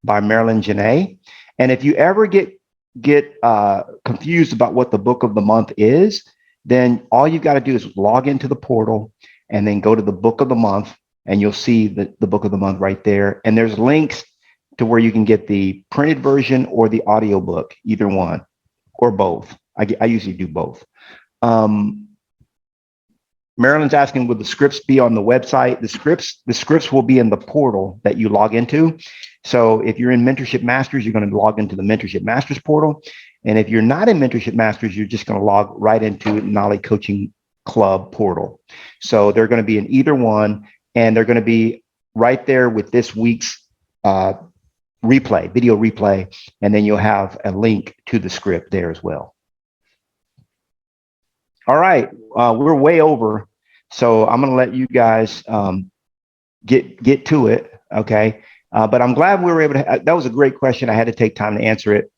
by Marilyn Janae. And if you ever get confused about what the book of the month is, then all you've got to do is log into the portal and then go to the book of the month, and you'll see the book of the month right there. And there's links to where you can get the printed version or the audio book, either one or both. I usually do both. Marilyn's asking, will the scripts be on the website? The scripts will be in the portal that you log into. So if you're in Mentorship Masters, you're going to log into the Mentorship Masters portal. And if you're not in Mentorship Masters, you're just going to log right into Knolly Coaching Club portal. So they're going to be in either one, and they're going to be right there with this week's video replay, and then you'll have a link to the script there as well. All right, we're way over, so I'm going to let you guys get to it, okay? But I'm glad we were able to. That was a great question. I had to take time to answer it.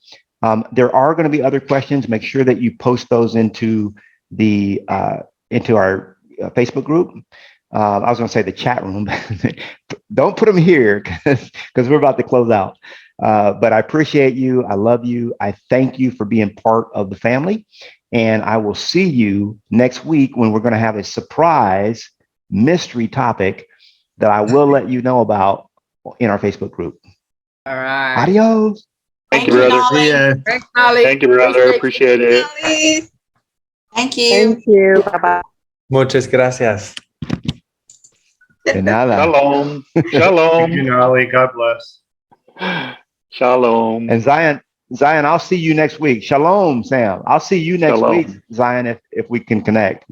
There are going to be other questions. Make sure that you post those into the into our Facebook group. I was going to say the chat room. Don't put them here because we're about to close out. But I appreciate you. I love you. I thank you for being part of the family. And I will see you next week when we're going to have a surprise mystery topic that I will let you know about in our Facebook group. All right. Adios. Thank you, brother. Thanks, Knolly. Thank you, brother. Appreciate it. Thank you. Thank you. Bye-bye. Muchas gracias. De nada. Shalom. Shalom. Thank you, Knolly. God bless. Shalom. And Zion, I'll see you next week. Shalom, Sam. I'll see you next week, Zion, if we can connect.